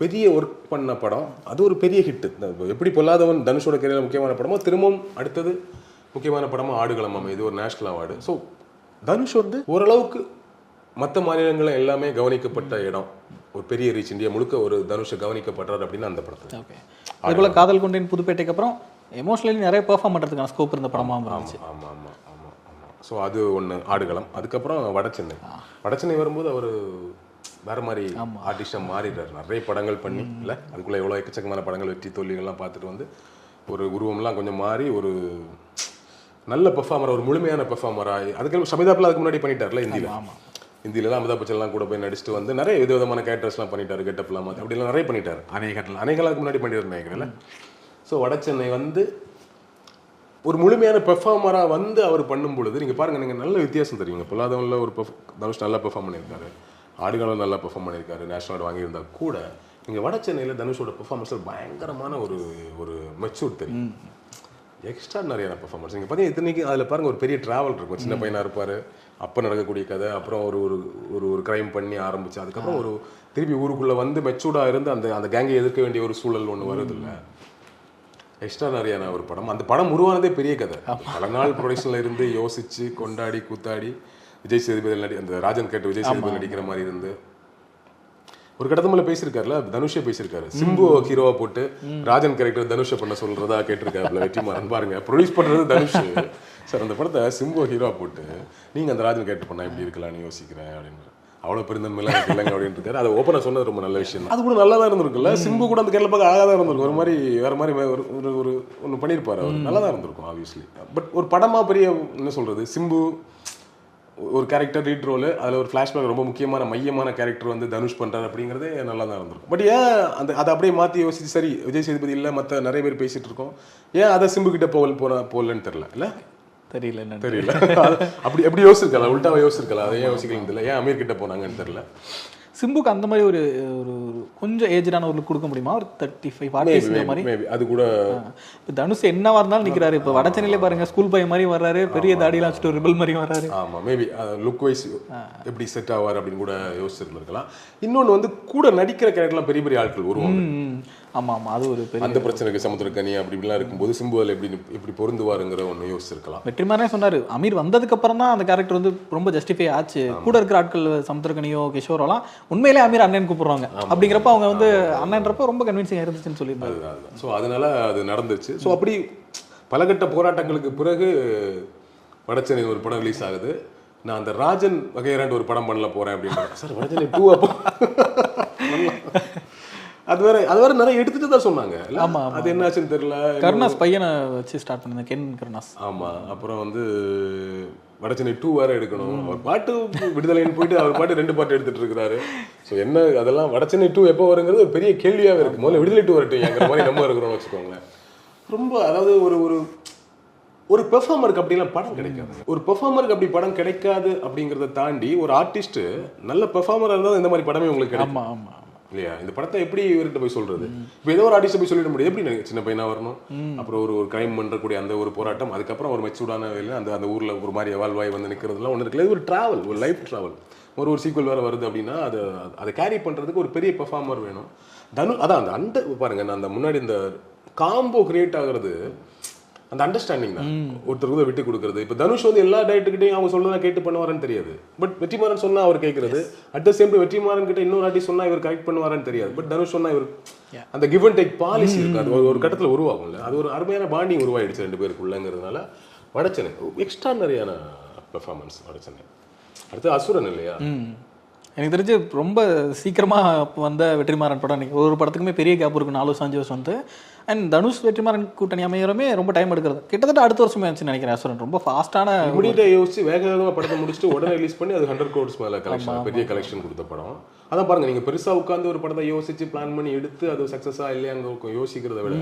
B: பெரிய ஒர்க் பண்ண படம், அது ஒரு பெரிய ஹிட்டு. எப்படி பொல்லாதவன் தனுஷோட கரியரில் முக்கியமான படமோ, திரும்பவும் அடுத்தது முக்கியமான படமாக ஆடுகளம் இது ஒரு நேஷனல் அவார்டு. ஸோ தனுஷ் வந்து ஓரளவுக்கு மற்ற மாநிலங்களும் எல்லாமே கவனிக்கப்பட்ட இடம், ஒரு பெரிய ரீச். இந்தியா முழுக்க ஒரு தனுஷை கவனிக்கப்படுறாரு அப்படின்னு அந்த படத்தை.
A: ஓகே, அதுபோல் காதல் கொண்டேன் புதுப்பேட்டைக்கு அப்புறம் எமோஷனலி நிறைய பெர்ஃபார்ம் பண்ணுறதுக்கான ஸ்கோப் இருந்த படமாக இருந்துச்சு.
B: ஆமாம். ஸோ அது ஒன்று ஆடுகளம். அதுக்கப்புறம் வடசென்னை வரும்போது அவர் வேற மாதிரி ஆர்டிஸ்டாக மாறிடுறாரு. நிறைய படங்கள் பண்ணி இல்லை, அதுக்குள்ளே எவ்வளோ எக்கச்சக்கமான படங்கள், வெற்றி தோல்விகள்லாம் பார்த்துட்டு வந்து ஒரு உருவம்லாம் கொஞ்சம் மாறி ஒரு நல்ல பெர்ஃபார்மர், ஒரு முழுமையான பெர்ஃபார்மராக. அதுக்கு சமிதாப்பில் அதுக்கு முன்னாடி பண்ணிட்டார்ல ஹிந்தியிலலாம் அமிதாப் பச்சன்லாம் கூட போய் நடிச்சுட்டு வந்து நிறைய விதவிதமான கேரக்டர்ஸ்லாம் பண்ணிட்டாரு, கெட்டப்லாம் மாற்றி அப்படிலாம் நிறைய பண்ணிட்டாரு. அநேகங்களுக்கு முன்னாடி பண்ணிட்டு நினைக்கிறேன்ல. ஸோ வட சென்னை வந்து ஒரு முழுமையான பெர்ஃபார்மராக வந்து அவர் பண்ணும் பொழுது நீங்கள் பாருங்கள், நீங்கள் நல்ல வித்தியாசம் தெரியுங்க. பொல்லாதவனில் ஒரு தனுஷ் நல்லா பெர்ஃபார்ம் பண்ணியிருக்காரு, ஆடுகாலம் நல்லா பெர்ஃபார்ம் பண்ணியிருக்காரு, நேஷனல் அவார்டு வாங்கியிருந்தா கூட நீங்கள் வட சென்னையில் தனுஷோட பெர்ஃபார்மன்ஸில் பயங்கரமான ஒரு மெச்சூர் தெரியும், எக்ஸ்ட்ராடினரியான பெர்ஃபார்மன்ஸ். நீங்கள் பார்த்தீங்கன்னா இத்தனைக்கு அதில் பாருங்கள் ஒரு பெரிய ட்ராவல் இருக்கும். சின்ன பையனாக இருப்பார், அப்போ நடக்கக்கூடிய கதை, அப்புறம் ஒரு கிரைம் பண்ணி ஆரம்பிச்சு அதுக்கப்புறம் ஒரு திருப்பி ஊருக்குள்ளே வந்து மெச்சூர்டாக இருந்து அந்த கேங்கை எதிர்க்க வேண்டிய ஒரு சூழல் ஒன்று வருது இல்லை. எக்ஸ்ட்ராடினரியான ஒரு படம். அந்த படம் உருவானதே பெரிய கதை. பல நாள் ப்ரொடக்ஷனில் இருந்து யோசிச்சு கொண்டாடி கூத்தாடி விஜய் சேதுபதி அந்த ராஜன் கேட்ட விஜய் சேதுபதி நடிக்கிற மாதிரி இருந்து ஒரு கட்டத்து மேலே பேசியிருக்காருல, தனுஷே பேசியிருக்காரு. சிம்பு ஹீரோவா போட்டு ராஜன் கேரக்டர் தனுஷை பண்ண சொல்றதா கேட்டிருக்காருல வெற்றிமாறன். பாருங்க, ப்ரொடியூஸ் பண்றது தனுஷ் சார். அந்த படத்தை சிம்பு ஹீரோவா போட்டு நீங்க அந்த ராஜன் கேரக்டர் பண்ணா எப்படி இருக்கலாம்னு யோசிக்கிறேன் அப்படின்னு. அவ்வளோ பெருந்தன்மைலாம் எனக்கு இல்லைங்க அப்படின்னு இருக்காரு. அதை ஓப்பனாக சொன்னது ரொம்ப நல்ல விஷயம். அது கூட நல்லா தான் இருந்திருக்குல்ல. சிம்பு கூட அந்த கேரளா பார்க்க அழகாக தான் இருந்திருக்கும். ஒரு மாதிரி வேற மாதிரி ஒரு ஒன்று பண்ணியிருப்பாரு அவர். நல்லா தான் இருந்திருக்கும் ஆப்வியஸ்லி. பட் ஒரு படமாக பெரிய என்ன சொல்றது, சிம்பு ஒரு கேரக்டர் லீட் ரோல், அதில் ஒரு ஃப்ளாஷ்பேக் ரொம்ப முக்கியமான மையமான கேரக்டர் வந்து தனுஷ் பண்ணுறாரு அப்படிங்கிறதே நல்லா தான் இருந்திருக்கும். பட் ஏன் அதை அப்படியே மாற்றி யோசிச்சு சரி விஜய் சேதுபதி இல்லை மற்ற நிறைய பேர் பேசிகிட்டு இருக்கோம், ஏன் அதை சிம்பு கிட்ட போகலன்னு தெரில இல்லை தெரியல. அப்படி எப்படி யோசிச்சிருக்கலாம், உள்டாவை யோசிச்சிருக்கலாம். அதை ஏன் யோசிக்கலாம் தெரியல, ஏன் அமீர் கிட்ட போனாங்கன்னு தெரியல.
A: சிம்புக்கு அந்த மாதிரி ஒரு கொஞ்சம் ஏஜ்டான ஒரு கொடுக்க முடியுமா? ஒரு 35-40 மாதிரி
B: அது கூட.
A: இப்போ தனுஷ் என்னவா இருந்தாலும் நிற்கிறாரு. இப்போ வட சென்னையிலே பாருங்க, ஸ்கூல் பையன் மாதிரி வர்றாரு, பெரிய தாடியெல்லாம் வச்சுட்டு ரிபல் மாதிரி வர்றாரு.
B: ஆமாம், மேபி லுக் வைஸ் எப்படி செட் ஆவார் அப்படின்னு கூட யோசிச்சிருந்துருக்கலாம். இன்னொன்று வந்து கூட நடிக்கிற கேரக்டர்லாம் பெரிய பெரிய ஆட்கள் வருவாங்க.
A: ஆமாம் ஆமாம், அது ஒரு பெரிய
B: அந்த பிரச்சனைக்கு சமுத்திரக்கனி அப்படி இப்படிலாம் இருக்கும்போது சிம்புவில் எப்படி பொருந்துவாருங்கிற ஒன்று யோசிச்சிருக்கலாம்.
A: வெற்றிமாறனே சொன்னார், அமீர் வந்ததுக்கு அப்புறம் தான் அந்த கேரக்டர் வந்து ரொம்ப ஜஸ்டிஃபை ஆச்சு. கூட இருக்கிற ஆட்கள் சமுத்திரக்கனியோ கிஷோரோலாம் உண்மையிலே அமீர் அண்ணன் கூப்பிடுறாங்க அப்படிங்கிறப்ப அவங்க வந்து அண்ணன்றப்ப ரொம்ப கன்வின்சிங்காக இருந்துச்சுன்னு சொல்லியிருந்தாங்க.
B: ஸோ அதனால அது நடந்துச்சு. ஸோ அப்படி பலகட்ட போராட்டங்களுக்கு பிறகு வடச்சென்னை ஒரு படம் ரிலீஸ் ஆகுது. நான் அந்த ராஜன் வகையராண்டு ஒரு படம் பண்ணல போறேன் அப்படின்னு. சார் வடச்சென்னை 2 அப்போ அது வேற நிறைய எடுத்துட்டு தான் சொன்னாங்க. ஆமா, அது என்னாச்சுன்னு தெரியல.
A: கருணாஸ் பையனை வச்சு ஸ்டார்ட் பண்ணது, கென் கருணாஸ்.
B: ஆமா, அப்புறம் வந்து வடச்சென்னை 2 வேற எடுக்கணும். அவர் பாட்டு விடுதலைன்னு போயிட்டு அவர் பாட்டு 2 பாட்டு எடுத்துட்டு இருக்கிறாரு. ஸோ என்ன அதெல்லாம் வடச்சென்னை 2 எப்போ வருங்கிறது ஒரு பெரிய கேள்வியாகவே இருக்கு. முதல்ல விடுதலை 2 வரட்டும் என்கிற மாதிரி நம்ம இருக்கிறோம்னு வச்சுக்கோங்களேன். ரொம்ப அதாவது ஒரு பெர்ஃபார்மருக்கு அப்படிலாம் படம் கிடைக்காது. ஒரு பெர்ஃபார்மருக்கு அப்படி படம் கிடைக்காது அப்படிங்கிறத தாண்டி ஒரு ஆர்டிஸ்ட் நல்ல பெர்ஃபார்மராக இருந்தால் இந்த மாதிரி படமே உங்களுக்கு கிடைக்கும்.
A: ஆமா ஆமா
B: இல்லையா? இந்த படத்தை எப்படி இவர்கிட்ட போய் சொல்றது? இப்போ ஏதோ ஒரு ஆர்டிஸ்ட் போய் சொல்லிட முடியாது. எப்படி சின்ன பையனா வரணும், அப்புறம் ஒரு கிரைம் பண்றக்கூடிய அந்த ஒரு போராட்டம், அதுக்கப்புறம் ஒரு மெச்சூர்டான அந்த ஊர்ல ஒரு மாதிரி எவால்வ் ஆகி வந்து நிற்கிறதுலாம் ஒன்று இருக்குல்ல. இது ஒரு டிராவல், ஒரு லைஃப் டிராவல். ஒரு சீக்வல் வேற வருது அப்படின்னா அதை கேரி பண்றதுக்கு ஒரு பெரிய பெர்ஃபார்மர் வேணும். அதான் அந்த பாருங்க, நான் அந்த முன்னாடி இந்த காம்போ கிரியேட் ஆகுறது அந்த அண்டர்ஸ்டாண்டிங் தான். ஒருத்தருக்கு விட்டு கொடுக்குறது. இப்போ தனுஷ் வந்து எல்லா டைரக்டர்கிட்டையும் அவங்க சொல்லதான் கேட்டு பண்ணுவாருன்னு தெரியாது. பட் வெற்றிமாறன் சொன்னா அவர் கேட்கறது. At the same time Vetrimaaran கிட்ட இன்னொரு ஆர்டிஸ்ட் சொன்னா இவர் கரெக்ட் பண்ணுவாருன்னு தெரியாது. பட் தனுஷ் சொன்னா இவர் அந்த கிவ் அண்ட் டேக் பாலிசி இருக்கு. அது ஒரு கட்டத்தில் உருவாகும்ல. அது ஒரு அருமையான பாண்டிங் உருவாயிடுச்சு 2 பேருக்குள்ளங்கிறதுனால வடச்சென்னை எக்ஸ்ட்ரானரியான பெர்ஃபார்மன்ஸ் வடச்சென்னை. அடுத்து அசுரன் இல்லையா?
A: எனக்கு தெரிஞ்சு ரொம்ப சீக்கிரமாக வந்த வெற்றிமாறன் படம். ஒரு படத்துக்குமே பெரிய கேப் இருக்கும், 4-5 வருஷம் வந்து. அண்ட் தனுஷ் வெற்றிமாறன் கூட்டணி அமையறமே ரொம்ப டைம் எடுக்கிறது. கிட்டத்தட்ட அடுத்த வருஷமே இருந்துச்சுன்னு நினைக்கிறேன். அசுரன் ரொம்ப ஃபாஸ்ட்டான
B: முடிட்ட யோசிச்சு வேகமாக படத்தை முடிச்சுட்டு உடனே ரிலீஸ் பண்ணி அது 100 crores மேலே கலெக்ஷன், பெரிய கலெக்ஷன் கொடுத்த படம். அதான் பாருங்க, நீங்கள் பெருசாக உட்காந்து ஒரு படத்தை யோசிச்சு பிளான் பண்ணி எடுத்து அது சக்ஸஸாக இல்லையாங்க யோசிக்கிறத விட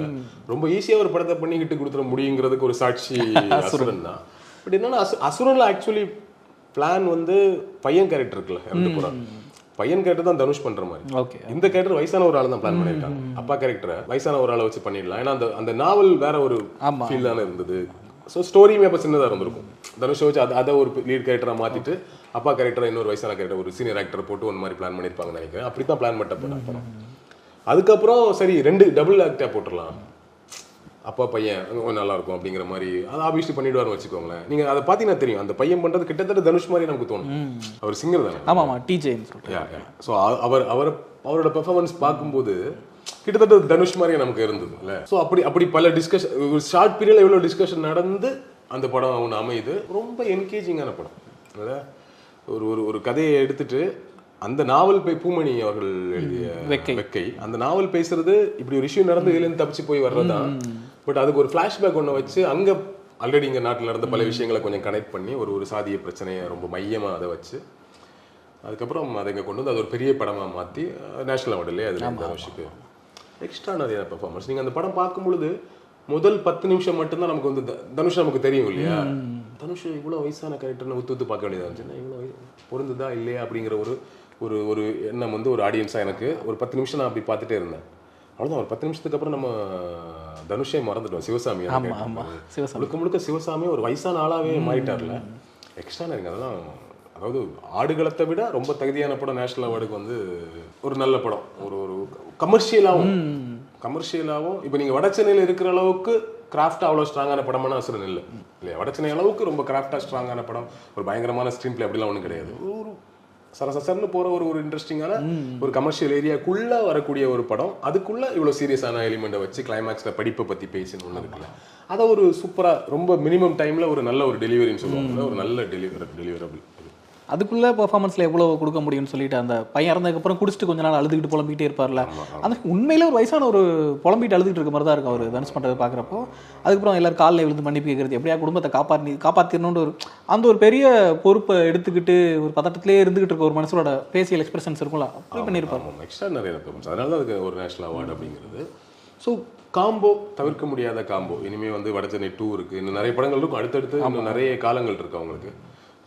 B: ரொம்ப ஈஸியாக ஒரு படத்தை பண்ணிக்கிட்டு கொடுத்துட முடியுங்கிறதுக்கு ஒரு சாட்சி அசுரன் தான். பட் என்னன்னா அசுரனில் ஆக்சுவலி பிளான் வந்து பையன் கேரக்டர் இருக்குல்ல, 2 படம் பையன் கேரக்டர் தான் தனுஷ் பண்ற மாதிரி. இந்த கேரக்டர் வயசான ஒரு ஆள் தான் பிளான் பண்ணிருக்காங்க. அப்பா கேரக்டரை வயசான ஒரு ஆளை வச்சு பண்ணிடலாம். ஏன்னா அந்த நாவல் வேற ஒரு ஃபீல் தானே இருந்தது. ஸோ ஸ்டோரியுமே அப்போ சின்னதாக இருந்திருக்கும். தனுஷை வச்சு அதை ஒரு லீட் கேரக்டராக மாற்றிட்டு அப்பா கேரக்டரை இன்னொரு வயசான கேரக்டர் ஒரு சீனியர் ஆக்டர் போட்டு ஒன்று மாதிரி பிளான் பண்ணியிருப்பாங்கன்னு நினைக்கிறேன். அப்படி தான் பிளான் பண்ண படம். அதுக்கப்புறம் சரி 2 டபுள் ஆக்டாக போட்டுடலாம், அப்பா பையன் நல்லா இருக்கும் அப்படிங்கிற மாதிரி அதை ஆப்வியஸ்லி பண்ணிடுவார்னு வச்சுக்கோங்களேன். நீங்க அதை பார்த்தீங்கன்னா தெரியும், அந்த பையன் பண்றது கிட்டத்தட்ட தனுஷ் மாதிரி நமக்கு தோணும். அவர் சிங்கர் தானே.
A: ஆமாம் டிஜேன்னு
B: சொல்லிட்டு. ஸோ அவரோட பெர்ஃபார்மன்ஸ் பார்க்கும்போது கிட்டத்தட்ட தனுஷ் மாதிரி நமக்கு இருந்தது இல்லை. ஸோ அப்படி பல டிஸ்கஷன், ஒரு ஷார்ட் பீரியட்ல எவ்வளோ டிஸ்கஷன் நடந்து அந்த படம் ஒன்று அமையுது. ரொம்ப என்கேஜிங்கான படம். ஒரு கதையை எடுத்துட்டு அந்த நாவல் பூமணி அவர்கள் எழுதிய வெக்கை, அந்த நாவல் பேசுறது இப்படி ஒரு இஷ்யூ நடந்து இதுலேருந்து தப்பிச்சு போய் வர்றதுதான் பட் அதுக்கு ஒரு ஃப்ளாஷ்பேக் ஒன்று வச்சு அங்கே ஆல்ரெடி இங்கே நாட்டில் நடந்த பல விஷயங்களை கொஞ்சம் கனெக்ட் பண்ணி ஒரு சாதிய பிரச்சனையை ரொம்ப மையமாக அதை வச்சு அதுக்கப்புறம் அதை இங்கே கொண்டு வந்து அது ஒரு பெரிய படமாக மாற்றி நேஷனல் அவார்டுலேயே அதில் தனுஷுக்கு எக்ஸ்ட்ரானரியான பெர்ஃபார்மன்ஸ். நீங்கள் அந்த படம் பார்க்கும் பொழுது முதல் 10 நிமிஷம் மட்டும்தான் நமக்கு வந்து தனுஷ் நமக்கு தெரியும் இல்லையா, தனுஷ் இவ்வளோ வயசான கேரக்டர்னு ஒத்து பார்க்க வேண்டியதாக இருந்துச்சுன்னா இவ்வளோ பொருந்துதா இல்லையா அப்படிங்கிற ஒரு எண்ணம் வந்து ஒரு ஆடியன்ஸாக எனக்கு ஒரு 10 நிமிஷம் நான் அப்படி பார்த்துட்டே இருந்தேன். அவ்வளோதான். ஒரு 10 நிமிஷத்துக்கு அப்புறம் நம்ம தனுஷே மறந்துட்டோம். சிவசாமி முழுக்க முழுக்க சிவசாமி ஒரு வயசான ஆளாவே மாறிட்டார்ல. எக்ஸ்ட்ரானரிங்க. அதெல்லாம் அதாவது ஆடுகளத்தை விட ரொம்ப தகுதியான படம். நேஷனல் அவார்டுக்கு வந்து ஒரு நல்ல படம். ஒரு கமர்ஷியலாகவும் இப்போ நீங்கள் வட சென்னையில் இருக்கிற அளவுக்கு கிராஃப்டாக அவ்வளோ ஸ்ட்ராங்கான படமான அசுரன் இல்லை இல்லையா. வட சென்னை அளவுக்கு ரொம்ப கிராஃப்டாக ஸ்ட்ராங்கான படம், ஒரு பயங்கரமான ஸ்க்ரீன் பிளே அப்படிலாம் ஒன்றும் கிடையாது. ஒரு சரசரன்னு போகிற ஒரு இன்ட்ரெஸ்டிங்கான ஒரு கமர்ஷியல் ஏரியாக்குள்ளே வரக்கூடிய ஒரு படம். அதுக்குள்ளே இவ்வளோ சீரியஸான எலிமெண்ட்டை வச்சு கிளைமேக்ஸில் படிப்பை பற்றி பேசின்னு ஒன்று இருக்குல்ல, அதை ஒரு சூப்பராக ரொம்ப மினிமம் டைமில் ஒரு நல்ல ஒரு டெலிவரின்னு சொல்லுவாங்க. ஒரு நல்ல டெலிவரபிள்.
A: அதுக்குள்ளே பெர்ஃபார்மன்ஸில் எவ்வளோ கொடுக்க முடியும்னு சொல்லிட்டு அந்த பையன் இறந்ததுக்கப்புறம் குடிச்சிட்டு கொஞ்ச நாள் அழுதுகிட்டு புலம்பிக்கிட்டே இருப்பார்ல, அந்த உண்மையிலே ஒரு வயசான ஒரு புலம்பிட்டு அழுதுகிட்டு இருக்க மாதிரி தான் இருக்கும் அவர் தனுஷ் பண்ணுறது பார்க்குறப்போ. அதுக்கப்புறம் எல்லாரும் காலில் விழுந்து மன்னிப்பு கேட்குறது, எப்படியா குடும்பத்தை காப்பாற்றிடணுன்ற ஒரு பெரிய பொறுப்பை எடுத்துக்கிட்டு ஒரு பதட்டத்திலே இருந்துகிட்டு இருக்க ஒரு மனுஷனோட ஃபேஷியல் எக்ஸ்பிரஷன்ஸ் இருக்கும்ல, அப்படி பண்ணியிருப்பாங்க.
B: எக்ஸ்ட்ரா நிறைய பெர்ஃபார்மன்ஸ். அதனால தான் அதுக்கு ஒரு நேஷனல் அவார்டு அப்படிங்கிறது. ஸோ காம்போ, தவிர்க்க முடியாத காம்போ. இனிமேல் வந்து வடச்சென்னை 2 இருக்குது, இன்னும் நிறைய படங்கள் இருக்கும், அடுத்தடுத்து இன்னும் நிறைய காலங்கள் இருக்குது அவங்களுக்கு.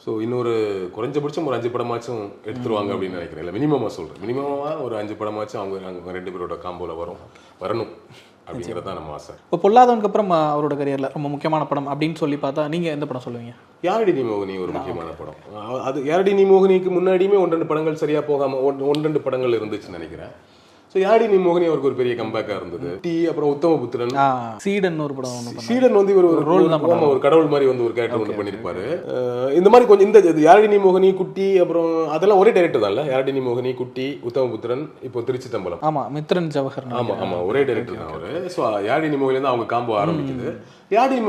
B: ஸோ இன்னொரு குறைஞ்சபட்சம் ஒரு 5 படமாச்சும் எடுத்துருவாங்க அப்படின்னு நினைக்கிறேன். இல்லை மினிமமாக சொல்கிறேன், மினிமமாக ஒரு 5 படமாச்சும் அவங்க 2 பேரோட காம்போவில் வரணும் அப்படிங்கிறது தான் நம்ம ஆசை.
A: இப்போ பொல்லாதவனுக்கு அப்புறம் அவரோட கரியரில் ரொம்ப முக்கியமான படம் அப்படின்னு சொல்லி பார்த்தா நீங்கள் எந்த படம் சொல்லுவீங்க?
B: யாரடி நீ மோகினி ஒரு முக்கியமான படம். அது யாரடி நீ மோகினிக்கு முன்னாடியுமே 1-2 படங்கள் சரியாக போகாமல் 1-2 படங்கள் இருந்துச்சுன்னு நினைக்கிறேன். ஸோ யாடி நீ மோகினி அவருக்கு ஒரு பெரிய கம்பேக்காக இருந்தது. அப்புறம் உத்தமபுத்திரன்,
A: சீடன் ஒரு படம்,
B: சீடன் வந்து ஒரு ரோல் தான், ஒரு கடவுள் மாதிரி வந்து ஒரு கேரக்டர் ஒன்று பண்ணியிருப்பாரு. இந்த மாதிரி கொஞ்சம் இந்த யாரடி நீ மோகினி, குட்டி, அப்புறம் அதெல்லாம் ஒரே டைரக்டர் தான். யாரடி நீ மோகினி, குட்டி, உத்தமபுத்திரன், இப்போ திருச்சி தம்பலம்,
A: மித்ரன் ஜவஹர்,
B: ஒரே டைரக்டர் தான் அவரு. ஸோ யாரடி நீ மோகினிலேருந்து அவங்க காம்போ ஆரம்பிக்குது. யாடி நீ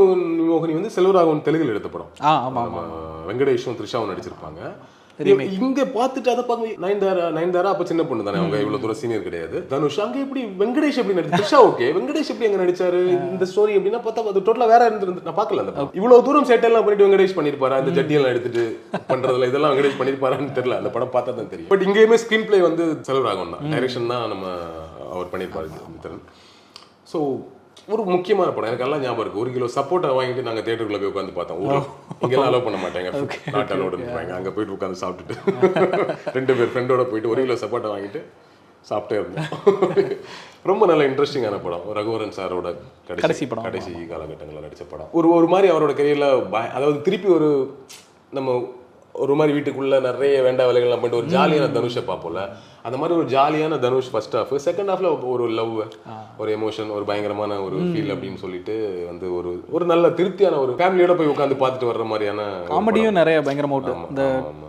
B: மோகினி வந்து செல்வராகவன் தெலுங்குல எடுத்த படம். வெங்கடேஷும் த்ரிஷாவும் நடிச்சிருப்பாங்க. இங்க பாத்துட்டு அதை பார்க்க நயன்தாரா அப்ப சின்ன பொண்ணு தானே, அவங்க இவ்வளவு தூரம் சீனியர் கிடையாது. தனுஷ் அங்க எப்படி வெங்கடேஷ் எப்படி நடிச்சு, த்ரிஷா ஓகே, வெங்கடேஷ் எப்படி அங்க நடிச்சாரு இந்த ஸ்டோரி எப்படின்னா பார்த்தா அது டோட்டலா வேற இருந்து நான் பார்க்கல. அந்த இவ்வளவு தூரம் செட்டெல்லாம் பண்ணிட்டு வெங்கடேஷ் பண்ணிருப்பாரா, இந்த ஜட்டியெல்லாம் எடுத்துட்டு பண்றதுல இதெல்லாம் வெங்கடேஷ் பண்ணிருப்பாரான்னு தெரியல. அந்த படம் பார்த்தா தான் தெரியும். பட் இங்கேயுமே ஸ்கிரீன் பிளே வந்து செல்வராகவன் தான், டைரக்ஷன் தான் நம்ம அவர் பண்ணிருப்பாரு. ஸோ ஒரு முக்கியமான படம் எனக்கு எல்லாம் ஞாபகம் இருக்கு. 1 கிலோ சப்போட்டா வாங்கிட்டு நாங்கள் தேட்டருக்குள்ள போய் உட்காந்து பார்த்தோம். இங்கெல்லாம் அலோவ் பண்ண மாட்டாங்க, நாட் அலோடு இருப்பாங்க. அங்கே போயிட்டு உட்காந்து சாப்பிட்டுட்டு 2 பேர் ஃப்ரெண்டோட போயிட்டு 1 கிலோ சப்போட்டா வாங்கிட்டு சாப்பிட்டே இருந்தோம். ரொம்ப நல்ல இன்ட்ரெஸ்டிங்கான படம். ரகுவரன் சாரோட கடைசி காலகட்டங்களில் நடித்த படம். ஒரு மாதிரி அவரோட கரியரில் அதாவது திருப்பி நம்ம ஒரு மாதிரி வீட்டுக்குள்ள நிறைய வேண்டாம் வேலைகள்லாம் பண்ணிட்டு ஒரு ஜாலியான தனுஷை பார்ப்போம்ல, அந்த மாதிரி ஒரு ஜாலியான தனுஷ் ஃபர்ஸ்ட் ஹாஃப். செகண்ட் ஹாஃப்ல ஒரு லவ், ஒரு எமோஷன், ஒரு பயங்கரமான ஒரு ஃபீல் அப்படின்னு சொல்லிட்டு வந்து ஒரு நல்ல திருப்தியான ஒரு ஃபேமிலியோட போய் உட்காந்து பார்த்துட்டு வர்ற மாதிரியான காமெடியும்
A: நிறைய பயங்கரமா ஓட்டும். இந்த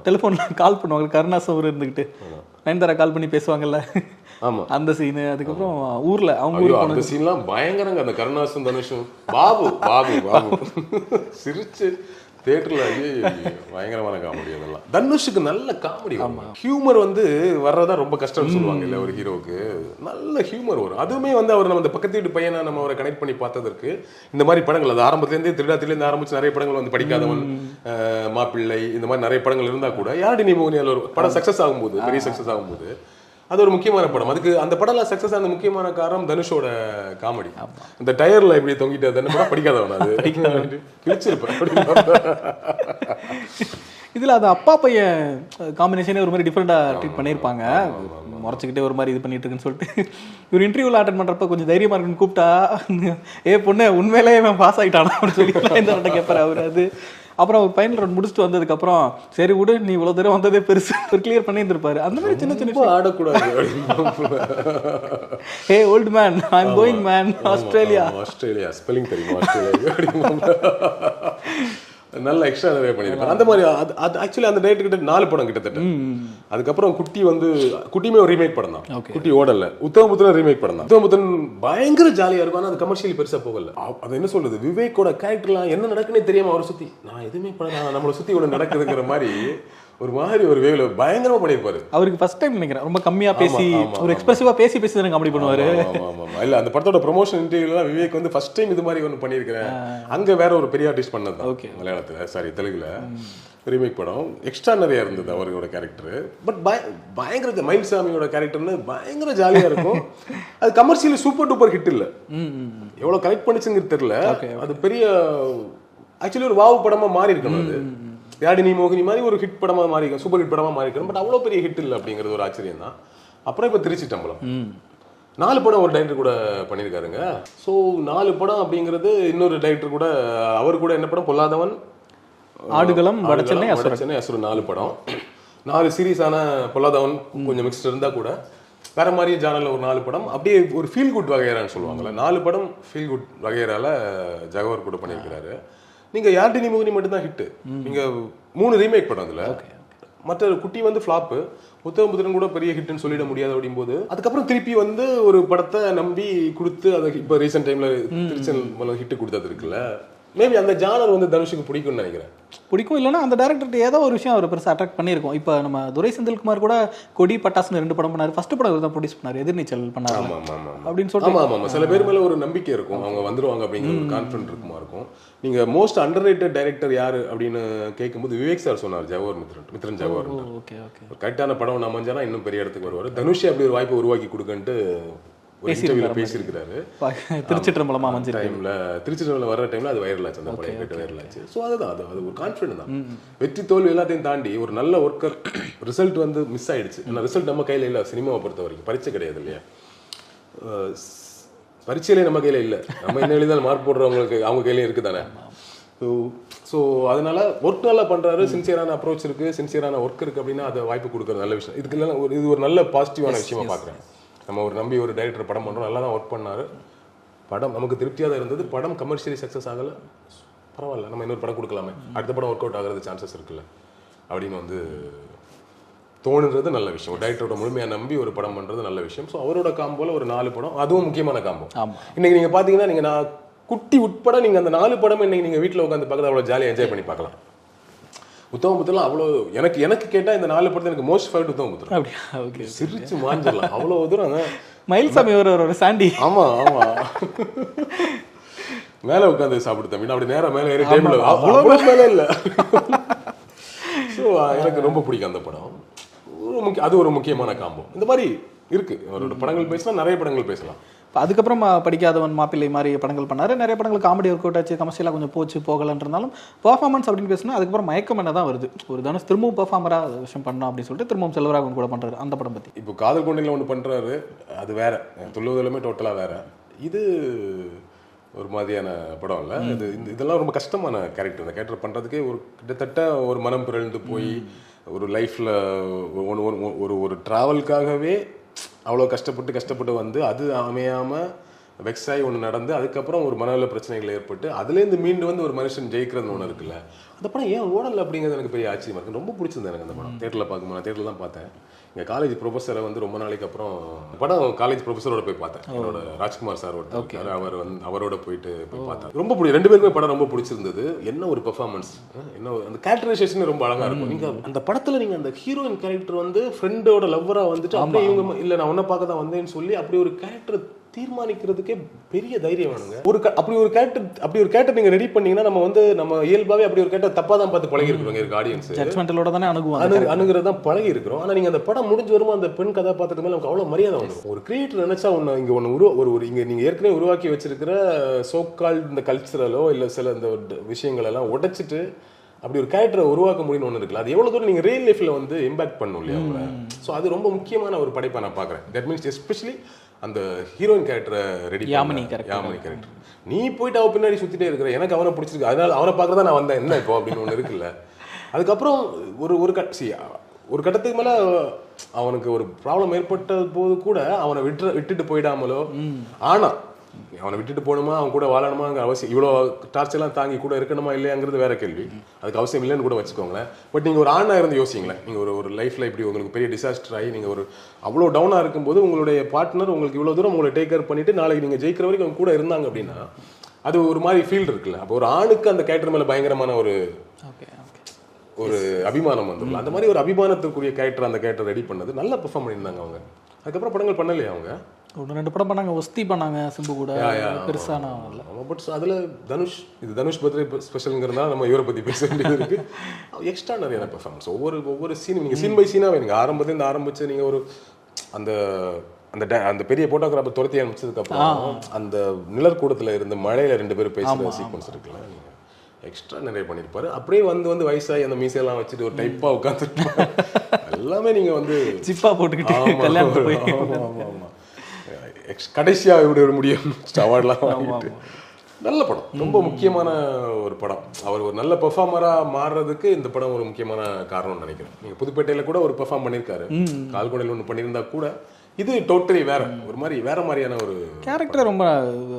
A: டெலிஃபோன்ல கால் பண்ணுவாங்க, கருணாசவர் இருந்துகிட்டு நயன்தாரா கால் பண்ணி பேசுவாங்கல்ல,
B: ஆமா அந்த
A: சீனு. அதுக்கப்புறம் ஊர்ல அவங்க
B: அந்த சீன்லாம் பயங்கரங்க. அந்த கருணாசும் தனுஷும் பாபு பாபு பாபு சிரிச்சு தியேட்டர்ல பயங்கரமான காமெடி. அதெல்லாம் தனுஷுக்கு நல்ல காமெடி, ஹியூமர் வந்து வர்றதா ரொம்ப கஷ்டம்னு சொல்லுவாங்க இல்ல ஒரு ஹீரோவுக்கு. நல்ல ஹியூமர் வரும். அதுவுமே வந்து அவர் நம்ம இந்த பக்கத்து வீட்டு பையனை நம்ம அவரை கனெக்ட் பண்ணி பார்த்ததற்கு இந்த மாதிரி படங்கள், அது ஆரம்பத்துலேருந்தே திருடாத்திலேருந்து ஆரம்பிச்சு நிறைய படங்கள் வந்து படிக்காதவன், மாப்பிள்ளை, இந்த மாதிரி நிறைய படங்கள் இருந்தா கூட யாரடி நீ மோகினி ஒரு படம் சக்சஸ் ஆகும்போது, பெரிய சக்சஸ் ஆகும்போது அது ஒரு முக்கியமான படம். அதுக்கு அந்த படம்லாம் சக்சஸ் ஆன முக்கியமான காரணம் தனுஷோட காமெடி. இந்த டயர்ல இப்படி தொங்கிட்டு படம் படிக்காதவன் அது பிடிச்சிருப்பேன்.
A: இதுல அது அப்பா பையன் காம்பினேஷனே ஒரு மாதிரி டிஃப்ரெண்டா ட்ரீட் பண்ணியிருப்பாங்க. முறைச்சிக்கிட்டே ஒரு மாதிரி இது பண்ணிட்டு இருக்குன்னு சொல்லிட்டு இவர் இன்டர்வியூல அட்டன் பண்றப்ப கொஞ்சம் தைரியமா இருக்குன்னு கூப்பிட்டா, பொண்ணு உண்மையிலே இவன் பாஸ் ஆகிட்டானா அப்படின்னு சொல்லி இந்த கேட்பாரு அவர். அது அப்புறம் ஒரு ஃபைனல் ரவுண்ட் முடிச்சுட்டு வந்ததுக்கப்புறம் சரி விடு நீ இவ்வளோ தூரம் வந்ததே பெருசு ஒரு கிளியர் பண்ணியிருந்திருப்பாரு. அந்த மாதிரி சின்ன சின்ன
B: ஆடக்கூடாது.
A: Hey old man I am going man Australia
B: spelling தெரியுமா ஆஸ்திரேலியா நல்ல எக்ஸ்ட்ரா நிறைய பண்ணியிருப்பாரு. அந்த மாதிரி அது ஆக்சுவலி அந்த டேட்டு கிட்ட 4 படம் கிட்டத்தட்ட. அதுக்கப்புறம் குட்டியுமே ஒரு ரீமேக் படம் தான். குட்டி ஓடல. உத்தமபுத்திரன் ரீமேக் படம் தான். உத்தமபுத்திரன் பயங்கர ஜாலியா இருக்கும். அது கமர்ஷியலி பெருசா போகல. அது என்ன சொல்றது, விவேக்கோட கேரக்டர்லாம் என்ன நடக்குன்னே தெரியாம அவரை சுத்தி நான் எதுவுமே பண்ண நம்மளை சுத்தி ஒன்று நடக்குதுங்கிற மாதிரி ஒரு மாதிரி ஒரு வேவ்ல பயங்கரமா பண்ணியிருப்பாரு.
A: அவருக்கு ஃபர்ஸ்ட் டைம் நினைக்கிறேன் ரொம்ப கம்மியா பேசி ஒரு எக்ஸ்பிரசிவா பேசி தானே காமெடி பண்ணுவாரு.
B: இல்ல அந்த படத்தோட ப்ரொமோஷன் இன்டர்வியூல விவேக் வந்து ஃபர்ஸ்ட் டைம் இது மாதிரி ஒன்று பண்ணியிருக்கிறேன், அங்க வேற ஒரு பெரிய ஆர்டிஸ்ட் பண்ணது மலையாளத்துல, சாரி தெலுங்குல ரீமேக் படம். எக்ஸ்ட்ரானரியா இருந்தது அவரோட கேரக்டர். பட் பயங்கர மயில்சாமியோட கேரக்டர்னு பயங்கர ஜாலியா இருக்கும். அது கமர்ஷியலி சூப்பர் டூப்பர் ஹிட் இல்ல, எவ்வளவு கலெக்ட் பண்ணிச்சுங்கிறது தெரியல. அது பெரிய ஆக்சுவலி ஒரு வாவு படமா மாறி இருக்கணும். அது யாடினி மோகினி மாதிரி ஒரு ஹிட் படமா மாறி இருக்கும், சூப்பர் ஹிட் படமா மாறி இருக்கணும். பட் அவ்வளோ பெரிய ஹிட் இல்லை அப்படிங்கிறது ஒரு ஆச்சரியம் தான். அப்புறம் இப்போ திருச்சி டம்பளம் 4 படம் ஒரு டைரக்டர் கூட பண்ணியிருக்காருங்க. ஸோ 4 படம் அப்படிங்கிறது இன்னொரு டைரக்டர் கூட, அவர் கூட என்ன படம், பொல்லாதவன்,
A: ஆடுகளம், வடச்சென்னை,
B: அசுரன் 4 படம். 4 சீரீஸான பொல்லாதவன் கொஞ்சம் மிக்ஸ்ட் இருந்தா கூட வேற மாதிரி ஜானல்ல ஒரு 4 படம் அப்படியே ஒரு ஃபீல் குட் வகையறான்னு சொல்லுவாங்கல்ல, 4 படம் ஃபீல் குட் வகையறால ஜகவர் கூட பண்ணியிருக்கிறாரு. நீங்க யார்டினி மோகினி மட்டும் தான் ஹிட், நீங்க 3 ரீமேக் படம் அதுல, மற்ற குட்டி வந்து ஃபிளாப், புத்தகம் கூட பெரிய ஹிட்னு சொல்லிட முடியாது. அப்படிங்கும்போது அதுக்கப்புறம் திருப்பி வந்து ஒரு படத்தை நம்பி கொடுத்து அதை இப்போ ரீசெண்ட் டைம்ல திருச்செல் ஹிட் கொடுத்தது இருக்குல்ல, மேபி அந்த ஜானர் வந்து தனுஷுக்கு பிடிக்கும்னு நினைக்கிறேன்.
A: பிடிக்கும், இல்லைன்னா அந்த டேரக்டர்கிட்ட ஏதோ ஒரு விஷயம் அவர் பெருசாக அட்ராக்ட் பண்ணியிருக்கோம். இப்போ நம்ம துரை செந்தில்குமார் கூட கொடி பட்டாசுன்னு 2 படம் பண்ணாரு. ஃபர்ஸ்ட் படம் இவர் தான் ப்ரொடியூஸ் பண்ணாரு, எதிர்நீச்சல் பண்ணாரு அப்படின்னு சொல்லிட்டு.
B: ஆமா சில பேர் மேல ஒரு நம்பிக்கை இருக்கும், அவங்க வந்துருவாங்க அப்படிங்கிற ஒரு கான்ஃபிடன்ட் இருக்குமா இருக்கும். நீங்க மோஸ்ட் அண்டர் ரேட்டட் டைரக்டர் யாரு அப்படின்னு கேட்கும்போது விவேக் சார் சொன்னார், ஜவஹர் மித்ரன் ஜவஹர். கரெக்டான படம் அமைஞ்சானா இன்னும் பெரிய இடத்துக்கு வருவார். தனுஷ் அப்படி ஒரு வாய்ப்பை உருவாக்கி கொடுக்கன்ட்டு பேசியிருக்கிறாரு.
A: திருச்சிற்றம்பலமா
B: திருச்சிற்றம்பலம் வர்ற டைம்ல அது வைரல் ஆச்சு, அந்த படம் கேட்டு வைரல் ஆச்சு. ஸோ அதுதான் அது ஒரு கான்ஃபிடன்ட் தான். வெற்றி தோல்வி எல்லாத்தையும் தாண்டி ஒரு நல்ல ஒர்க்கர், ரிசல்ட் வந்து மிஸ் ஆயிடுச்சு. ஏன்னா ரிசல்ட் நம்ம கையில இல்லை, சினிமாவை பொறுத்த வரைக்கும் பரீட்சை கிடையாது இல்லையா, பரீட்சையிலே நம்ம கையில இல்லை, நம்ம என்ன எழுதிதான் மார்க் போடுறவங்களுக்கு அவங்க கையிலையும் இருக்கு தானே. ஸோ அதனால ஒர்க் நல்லா பண்றாரு, சின்சியரான அப்ரோச் இருக்கு, சின்சியரான ஒர்க் இருக்கு அப்படின்னா அதை வாய்ப்பு கொடுக்குற நல்ல விஷயம். இதுக்கு இல்லைன்னா இது ஒரு நல்ல பாசிட்டிவான விஷயமா பார்க்குறேன். நம்ம ஒரு நம்பி ஒரு டைரக்டர் படம் பண்ணுறோம், நல்லா தான் ஒர்க் பண்ணாரு, படம் நமக்கு திருப்தியாக தான் இருந்தது, படம் கமர்ஷியலி சக்ஸஸ் ஆகலை, பரவாயில்ல, நம்ம இன்னொரு படம் கொடுக்கலாமே, அடுத்த படம் ஒர்க் அவுட் ஆகிறது சான்சஸ் இருக்குல்ல அப்படின்னு வந்து தோணுறது நல்ல விஷயம். ஒரு டைரக்டரோட முழுமையாக நம்பி ஒரு படம் பண்ணுறது நல்ல விஷயம். ஸோ அவரோட காம்போல ஒரு 4 படம், அதுவும் முக்கியமான காம்போ. இன்னைக்கு நீங்கள் பார்த்தீங்கன்னா, நீங்கள் நான் குட்டி உட்பட நீங்கள் அந்த 4 படம் இன்னைக்கு நீங்கள் வீட்டில் உட்காந்து பார்க்கறது அவ்வளோ ஜாலியாக என்ஜாய் பண்ணி பார்க்கலாம். உத்தமபுத்திரலாம் அவ்வளோ எனக்கு கேட்டால் இந்த 4 படத்தை எனக்கு மோஸ்ட் ஃபேவரட் உத்தமபுத்திரம். அப்படியா? சிரிச்சு மாஞ்சிடலாம் அவ்வளோ தூரம்.
A: மயில்சாமி ஒரு சாண்டி.
B: ஆமா மேலே உட்காந்து சாப்பிடு தம்பி, அப்படி நேரம் மேலே ஏறி டைம்ல அவ்வளோ மேலே இல்லை. ஸோ எனக்கு ரொம்ப பிடிக்கும் அந்த படம். அது ஒரு முக்கியமான காம்போ. இந்த மாதிரி இருக்கு அவரோட படங்கள் பேசலாம், நிறைய படங்கள் பேசலாம்.
A: அதுக்கப்புறம் படிக்காதவன் மாப்பிள்ளை மாதிரி படங்கள் பண்ணாரு, நிறைய படங்கள் காமெடி ஒர்க் அவுட் ஆச்சு, கமர்ஷியலாக கொஞ்சம் போச்சு போகலன்றனாலும் பெர்ஃபார்மன்ஸ் அப்படின்னு பேசினா அதுக்கப்புறம் மயக்கம் என்ன தான் வருது. ஒரு தனுஷ் திரும்பவும் பெர்ஃபார்மராக விஷயம் பண்ணோம் அப்படின்னு சொல்லிட்டு திரும்பவும் செல்வராகவன் கூட பண்ணுறாரு. அந்த படம் பற்றி
B: இப்போ காதல் கொண்டையில் ஒன்று பண்ணுறாரு, அது வேற, துள்ளுவதிலுமே டோட்டலாக வேற. இது ஒரு மாதிரியான படம் இல்லை. இதெல்லாம் ரொம்ப கஷ்டமான கேரக்டர். இந்த கேரக்டர் பண்ணுறதுக்கே ஒரு கிட்டத்தட்ட ஒரு மனம் பிறழ்ந்து போய் ஒரு லைஃப்பில் ஒரு ட்ராவலுக்காகவே அவ்வளோ கஷ்டப்பட்டு வந்து அது அமையாமல் வெக்ஸாகி ஒன்று நடந்து அதுக்கப்புறம் ஒரு மனநல பிரச்சனைகள் ஏற்பட்டு அதுலேருந்து மீண்டு வந்து ஒரு மனுஷன் ஜெயிக்கிறதுன்னு ஒன்று இருக்குல்ல. அந்த படம் ஏன் ஓடலை அப்படிங்கிறது எனக்கு பெரிய ஆச்சரியமாக இருக்குது. ரொம்ப பிடிச்சிருந்தேன் எனக்கு அந்த படம். தேட்டரில் பார்க்கும்போது நான் தேட்டரில் தான் பார்த்தேன். எங்கள் காலேஜ் ப்ரொஃபஸரை வந்து ரொம்ப நாளைக்கு அப்புறம் படம் காலேஜ் ப்ரொஃபஸரோட போய் பார்த்தேன். என்னோட ராஜ்குமார் சார் அவர் வந்து அவரோட போய் பார்த்தேன். ரொம்ப பிடிக்கும், 2 பேருமே படம் ரொம்ப பிடிச்சிருந்தது. என்ன ஒரு பெர்ஃபார்மன்ஸ், என்ன அந்த கேரக்டரைசேஷன் ரொம்ப அழகாக இருக்கும். நீங்கள் அந்த படத்தில் நீங்கள் அந்த ஹீரோயின் கேரக்டர் வந்து ஃப்ரெண்டோட லவ்வராக வந்துட்டு அப்படியே இவங்க இல்லை நான் ஒன்றை பார்க்க தான் வந்தேன்னு சொல்லி அப்படி ஒரு கேரக்டர் தீர்மானிக்கிறதுக்கே பெரிய தைரியம் வேணுங்க. அப்படி ஒரு கேரக்டர் நீங்க ரெடி பண்ணீங்கன்னா நம்ம வந்து நம்ம இயல்பாவே அப்படி ஒரு கேரக்டர் தப்பா தான் பார்த்து பழகி இருக்கிறோம். இருக்கு ஆடியன்ஸ்
A: ஜட்ஜ்மென்ட்டோட தானே
B: அணுகிறது தான் பழகி இருக்கிறோம். ஆனா நீங்க அந்த படம் முடிஞ்சு வரும்போது அந்த பெண் கதாபாத்திரத்து மேல நமக்கு அவ்வளவு மரியாதை வந்துடும். ஒரு கிரியேட்டர் நினைச்சா ஒன்று இங்க ஒன்று இங்க நீங்க ஏற்கனவே உருவாக்கி வச்சிருக்கிற சோக்கால் இந்த கல்ச்சரலோ இல்ல சில இந்த விஷயங்கள் எல்லாம் உடைச்சிட்டு அப்படி ஒரு கேரக்டரை உருவாக்க முடியும்னு ஒன்று இருக்குல்ல. அது எவ்வளவு தூரம் நீங்க ரியல் லைஃப்ல வந்து இம்பாக்ட் பண்ணும் இல்லையா. ஸோ அது ரொம்ப முக்கியமான ஒரு படைப்பை நான் பாக்குறேன். தட் மீன்ஸ் எஸ்பெஷலி அந்த ஹீரோயின் கேரக்டரை ரெடி யாமினி கேரக்டர் நீ போயிட்டு அவ பின்னாடி சுத்திட்டே இருக்கிற, எனக்கு அவனை பிடிச்சிருக்கு, அதனால அவனை பார்க்கறதா நான் வந்தேன் என்ன இப்போ அப்படின்னு ஒன்று இருக்குல்ல. அதுக்கப்புறம் ஒரு கட்டத்துக்கு மேல அவனுக்கு ஒரு ப்ராப்ளம் ஏற்பட்ட போது கூட அவனை விட்டுட்டு போயிடாமலோ, ஆனா அவனை விட்டுட்டு போகணுமா அவன் கூட வாழணுமாங்கிற அவசியம், இவ்வளோ டார்ச்சர்லாம் தாங்கி கூட இருக்கணுமா இல்லையாங்கிறது வேற கேள்வி. அதுக்கு அவசியம் இல்லைன்னு கூட வச்சுக்கோங்களேன். பட் நீங்கள் ஒரு ஆணாக இருந்து யோசிங்களேன். நீங்கள் ஒரு லைஃப்பில் இப்படி உங்களுக்கு பெரிய டிசாஸ்டர் ஆகி நீங்கள் ஒரு அவ்வளோ டவுனாக இருக்கும்போது உங்களுடைய பார்ட்னர் உங்களுக்கு இவ்வளோ தூரம் உங்களை டேக் கேர் பண்ணிட்டு நாளைக்கு நீங்கள் ஜெயிக்கிற வரைக்கும் அவங்க கூட இருந்தாங்க அப்படின்னா அது ஒரு மாதிரி ஃபீல்டு இருக்குல்ல. அப்போ ஒரு ஆணுக்கு அந்த கேரக்டர் மேலே பயங்கரமான ஒரு ஒரு அபிமானம் வந்துடலாம். அந்த மாதிரி ஒரு அபிமானத்துக்குரிய கேரக்டர் அந்த கேரக்டர் ரெடி பண்ணது நல்லா பெர்ஃபார்ம் பண்ணியிருந்தாங்க அவங்க. அதுக்கப்புறம் படங்கள் பண்ணலையா அவங்க?
A: 1-2 படம் பண்ணாங்க, ஒஸ்தி பண்ணாங்க சிம்பு கூட, பெருசான
B: பட் அதில் தனுஷ், இது தனுஷ் பர்த்டே ஸ்பெஷலுங்கிறதுனால நம்ம இவரை பற்றி பேச வேண்டியது இருக்கு. எக்ஸ்ட்ரா நிறையான பெர்ஃபார்மன்ஸ் ஒவ்வொரு சீனும் நீங்கள் சீன் பை சீனாக நீங்கள் ஆரம்பத்துலேருந்து ஆரம்பிச்சு நீங்கள் ஒரு அந்த அந்த அந்த பெரிய போட்டோகிராஃபர் துரத்தி அனுப்பிச்சதுக்கப்புறம் அந்த நிழற்கூடத்தில் இருந்த மழையில் 2 பேரும் பேசுகிற சீக்வன்ஸ் இருக்குல்ல, நீங்கள் எக்ஸ்ட்ரா நிறைய பண்ணியிருப்பாரு. அப்படியே வந்து வயசாகி அந்த மீசையெல்லாம் வச்சுட்டு ஒரு டைப்பாக உட்காந்துருப்பாரு. எல்லாமே நீங்கள் வந்து
A: சிப்பா போட்டுக்கிட்டு கல்யாணம் போய்
B: கடைசியாக எப்படி விட முடியும் அவார்ட்லாம் வாங்கிட்டு. நல்ல படம், ரொம்ப முக்கியமான ஒரு படம். அவர் ஒரு நல்ல பெர்ஃபார்மராக மாறுறதுக்கு இந்த படம் ஒரு முக்கியமான காரணம்னு நினைக்கிறேன். நீங்கள் புதுப்பேட்டையில் கூட ஒரு பெர்ஃபார்ம் பண்ணியிருக்காரு, கால்கோடையில் ஒன்று பண்ணியிருந்தா கூட இது டோட்டலி வேற மாதிரியான ஒரு
A: கேரக்டர். ரொம்ப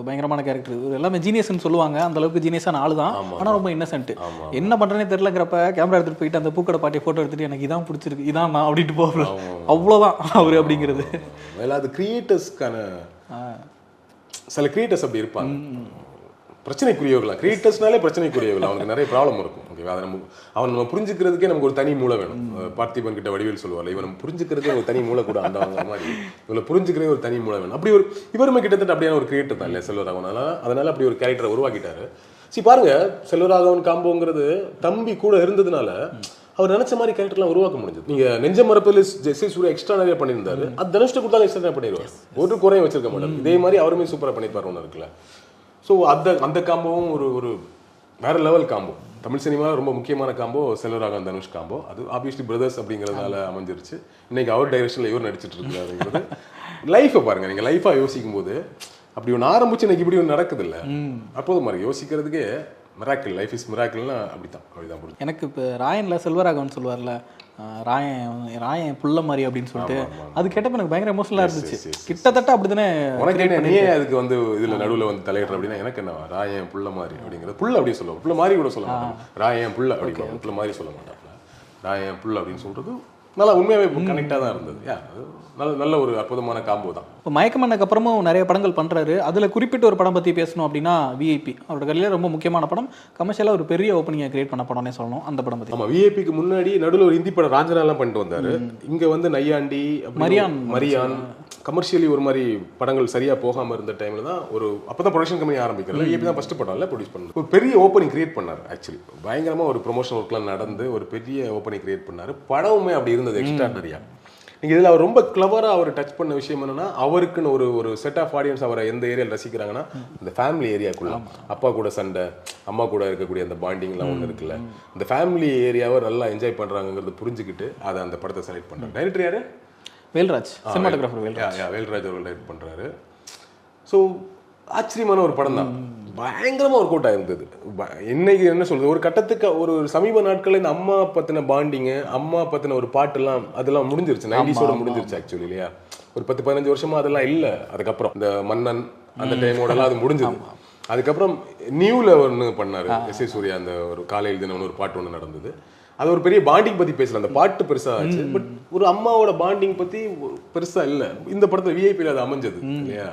A: பயங்கரமான கேரக்டர், எல்லாமே ஜீனியஸ்ன்னு சொல்லுவாங்க. அந்த அளவுக்கு ஜீனியஸான ஆளு தான், ஆனால் ரொம்ப இன்னசென்ட். என்ன பண்றேனே தெரியலங்கிறப்ப கேமரா எடுத்துட்டு போயிட்டு அந்த பூக்கடை பாட்டி போட்டோ எடுத்துட்டு எனக்கு இதான் பிடிச்சிருக்கு, இதான் நான் அப்படின்ட்டு போகலாம். அவ்வளோதான் அவரு அப்படிங்கிறது.
B: அது கிரியேட்டர்ஸ்க்கான சில கிரியேட்டர்ஸ் அப்படி இருப்பாங்க, பிரச்சனைக்குரியவர்களா. கிரியேட்டர்ஸ்னாலே பிரச்சனைக்குரியவர்கள், அவனுக்கு நிறைய ப்ராப்ளம் இருக்கும். ஓகேவா, அதை நம்ம புரிஞ்சுக்கிறதுக்கே நமக்கு ஒரு தனி மூளை வேணும். பார்த்திபன் கிட்ட வடிவேல் சொல்லுவாள், இவன் நம்ம புரிஞ்சுக்கிறதுக்கே ஒரு தனி மூளை கூட ஆண்டவங்க மாதிரி இவங்களை புரிஞ்சுக்கிறதே ஒரு தனி மூளை வேணும். அப்படி ஒரு இவருமே கிட்டத்தட்ட அப்படியான ஒரு கிரியேட்டர் தான் இல்லையா செல்வராகவன். அதனால அப்படி ஒரு கேரக்டரை உருவாக்கிட்டாரு. சரி பாருங்க, செல்வராகவன் காம்போங்கிறது தம்பி கூட இருந்ததுனால அவர் நினைச்ச மாதிரி கேரக்டர்லாம் உருவாக்க முடிஞ்சது. நீங்க நெஞ்ச மரப்பில் ஜெஸ்ஸி சூர்யா எக்ஸ்ட்ரா நிறைய பண்ணியிருந்தாரு, அது தனுஷ்ட கொடுத்தாலும் எக்ஸ்ட்ரா பண்ணிடுவார், ஒரு குறையும் வச்சிருக்க மாட்டார். இதே மாதிரி அவருமே சூப்பராக பண்ணியிருப்பார் ஒன்று இருக்குல்ல. ஸோ அந்த காம்போவும் ஒரு வேற லெவல் காம்போ. தமிழ் சினிமாவில் ரொம்ப முக்கியமான காம்போ செல்வராகவன் தனுஷ் காம்போ. அது ஆப்வியஸ்லி பிரதர்ஸ் அப்படிங்கிறதுனால அமைஞ்சிருச்சு. இன்னைக்கு அவர் டைரக்ஷனில் இவர் நடிச்சிட்டு இருக்காருங்கிறது லைஃபை பாருங்க. நீங்கள் லைஃபாக யோசிக்கும் போது அப்படி ஒன்று ஆரம்பிச்சு இன்னைக்கு இப்படி ஒன்று நடக்குது இல்லை, அப்போது மாதிரி யோசிக்கிறதுக்கே மிராக்கிள், லைஃப் இஸ் மிராக்கிள்னா அப்படிதான் புரியும்.
A: எனக்கு இப்போ ராயன்ல செல்வராகவன் சொல்லுவார்ல, ராயன் புள்ள மாதிரி அப்படின்னு சொல்லிட்டு, அது கேட்டப்ப எனக்கு பயங்கர எமோஷனலா இருந்துச்சு. கிட்டத்தட்ட அப்படிதானே.
B: உனக்கு என்ன, நீ அதுக்கு வந்து இதுல நடுவில் வந்து தலையிடுற அப்படின்னா எனக்கு என்ன, ராயன் புள்ள மாதிரி அப்படிங்கிறது புள்ள அப்படி சொல்லுவோம். புள்ள மாதிரி கூட சொல்ல மாட்டோம், ராயன் புள்ள அப்படிங்கிற புள்ள மாதிரி சொல்ல மாட்டாங்க. ராயன் புள்ள அப்படின்னு சொல்றது நல்லா உண்மையாவே கனெக்டாக தான் இருந்தது. நல்ல ஒரு அற்புதமான காம்போ தான்.
A: இப்போ மயக்கமனுக்கு அப்புறமும் நிறைய படங்கள் பண்ணுறாரு. அதில் குறிப்பிட்ட ஒரு படம் பற்றி பேசணும் அப்படின்னா விஐபி. அவரோட கல்லியில் ரொம்ப முக்கியமான படம், கமர்ஷியலாக ஒரு பெரிய ஓப்பனிங்கை கிரியேட் பண்ண படம்னே சொல்லணும். அந்த படம் பற்றி.
B: ஆமாம், விஐபிக்கு முன்னாடி நடுவில் ஒரு ஹிந்தி படம் ராஜனாலாம் பண்ணிட்டு வந்தார். இங்கே வந்து நையாண்டி, மரியான் கமர்ஷியலி ஒரு மாதிரி படங்கள் சரியாக போகாமல் இருந்த டைமில் தான் அப்போ தான் ப்ரொடக்ஷன் கம்பெனி ஆரம்பிக்கிறது. விஐபி தான் ஃபஸ்ட்டு படம் இல்லை ப்ரொடியூஸ் பண்ணார். ஒரு பெரிய ஓப்பனிங் கிரியேட் பண்ணார். ஆக்சுவலி பயங்கரமாக ஒரு ப்ரொமோஷன் ஒர்க்லாம் நடந்து ஒரு பெரிய ஓப்பனிங் கிரியேட் பண்ணார். படமுமே அப்படி இருந்தது, எக்ஸ்ட்ராடனரியா. நீங்கள் இதில் அவர் ரொம்ப கிளவராக அவர் டச் பண்ண விஷயம் என்னன்னா, அவருக்குன்னு ஒரு செட் ஆஃப் ஆடியன்ஸ் அவரை எந்த ஏரியாவில் ரசிக்கிறாங்கன்னா இந்த ஃபேமிலி ஏரியாக்குள்ள அப்பா கூட சண்டை, அம்மா கூட இருக்கக்கூடிய அந்த பாண்டிங்லாம் ஒன்று இருக்குல்ல, இந்த ஃபேமிலி ஏரியாவை நல்லா என்ஜாய் பண்ணுறாங்கிறது புரிஞ்சுக்கிட்டு அதை அந்த படத்தை செலக்ட் பண்ணுறாங்க. டைரக்டர் யாரு?
A: வேல்ராஜ், சினிமாட்டோகிராஃபர்
B: வேல்ராஜ் அவர்கள் டைரக்ட் பண்ணுறாரு. ஸோ ஆச்சரியமான ஒரு படம் தான், பயங்கரமாக ஒர்க் அவுட் ஆயிருந்தது. இன்னைக்கு என்ன சொல்றது, ஒரு கட்டத்துக்கு ஒரு சமீப நாட்களில் இந்த அம்மா பற்றின பாண்டிங்கு, அம்மா பற்றின ஒரு பாட்டுலாம் அதெல்லாம் முடிஞ்சிருச்சு, 90s முடிஞ்சிருச்சு ஆக்சுவலி இல்லையா. ஒரு 10-15 வருஷமா அதெல்லாம் இல்லை. அதுக்கப்புறம் இந்த மன்னன் அந்த டைமோடலாம் அது முடிஞ்சது. அதுக்கப்புறம் நியூவில் ஒன்று பண்ணார் எஸ்.ஏ. சூர்யா, அந்த ஒரு காலையில் தினம்னு ஒரு பாட்டு ஒன்று நடந்தது. அது ஒரு பெரிய பாண்டிங் பற்றி பேசல, அந்த பாட்டு பெருசாக ஆச்சு. பட் ஒரு அம்மாவோட பாண்டிங் பற்றி பெருசாக இல்லை. இந்த படத்தில் விஐபியில் அது அமைஞ்சது இல்லையா.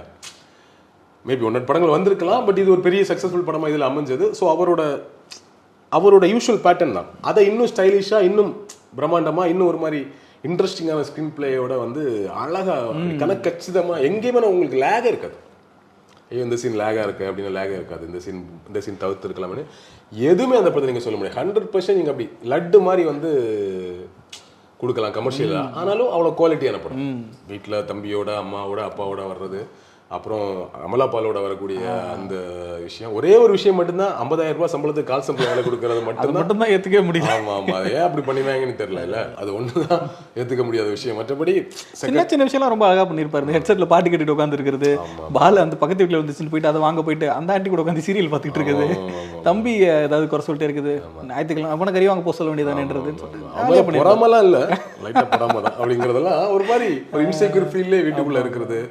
B: மேபி 100 படங்கள் வந்திருக்கலாம், பட் இது ஒரு பெரிய சக்ஸஸ்ஃபுல் படமாக இதில் அமைஞ்சது. ஸோ அவரோட யூஷுவல் பேட்டர்ன் தான். அதை இன்னும் ஸ்டைலிஷாக, இன்னும் பிரம்மாண்டமாக, இன்னும் ஒரு மாதிரி இன்ட்ரெஸ்டிங்கான ஸ்க்ரீன் பிளேயோட வந்து அழகாக கணக்கச்சிதமாக எங்கேயுமே உங்களுக்கு லேகே இருக்காது. ஐயோ இந்த சீன் லேகாக இருக்குது அப்படின்னு லேகே இருக்காது. இந்த சீன் தவிர்த்து இருக்கலாம்னு எதுவுமே அந்த படத்தை நீங்கள் சொல்ல முடியாது. 100% நீங்கள் அப்படி லட்டு மாதிரி வந்து கொடுக்கலாம் கமர்ஷியலாக. ஆனாலும் அவ்வளோ குவாலிட்டியான படம். வீட்டில் தம்பியோட, அம்மாவோட, அப்பாவோட வர்றது, அப்புறம் அமலாபாலோட வரக்கூடிய அந்த விஷயம், ஒரே ஒரு விஷயம் மட்டும்தான், 50,000 ரூபாய் சம்பளத்துக்கு கால் சம்பளம் வேலை கொடுக்கறது மட்டும்தான் ஏற்றுக்க முடியும். ஆமாம் ஆமாம், ஏன் அப்படி பண்ணிவாங்கன்னு தெரியல. இல்லை அது ஒன்று தான் ஏற்றுக்க முடியாத விஷயம். மற்றபடி
A: சின்ன சின்ன விஷயம்லாம் ரொம்ப அழகாக பண்ணியிருப்பாரு. இந்த ஹெட்செட்டில் பாட்டு கட்டிட்டு உட்காந்துருக்கிறது, பால் அந்த பக்கத்து வீட்டில் வந்துச்சுன்னு போயிட்டு அதை வாங்க போயிட்டு அந்த ஆண்டி கூட உட்காந்து சீரியல் பார்த்துட்டு இருக்குது, தம்பி ஏதாவது குறை சொல்லிட்டே இருக்குது, ஞாயிற்றுக்கிழமை அவனை கறி வாங்க போக சொல்ல வேண்டியதானேன்றது
B: பொறாமலாம் இல்லை, லைட்டாக பொறாம தான் அப்படிங்கிறதெல்லாம் ஒரு மாதிரி ஒரு இன்செக்யூர் ஃபீல்லே வீட்டுக்குள்ளே இருக்கிறது.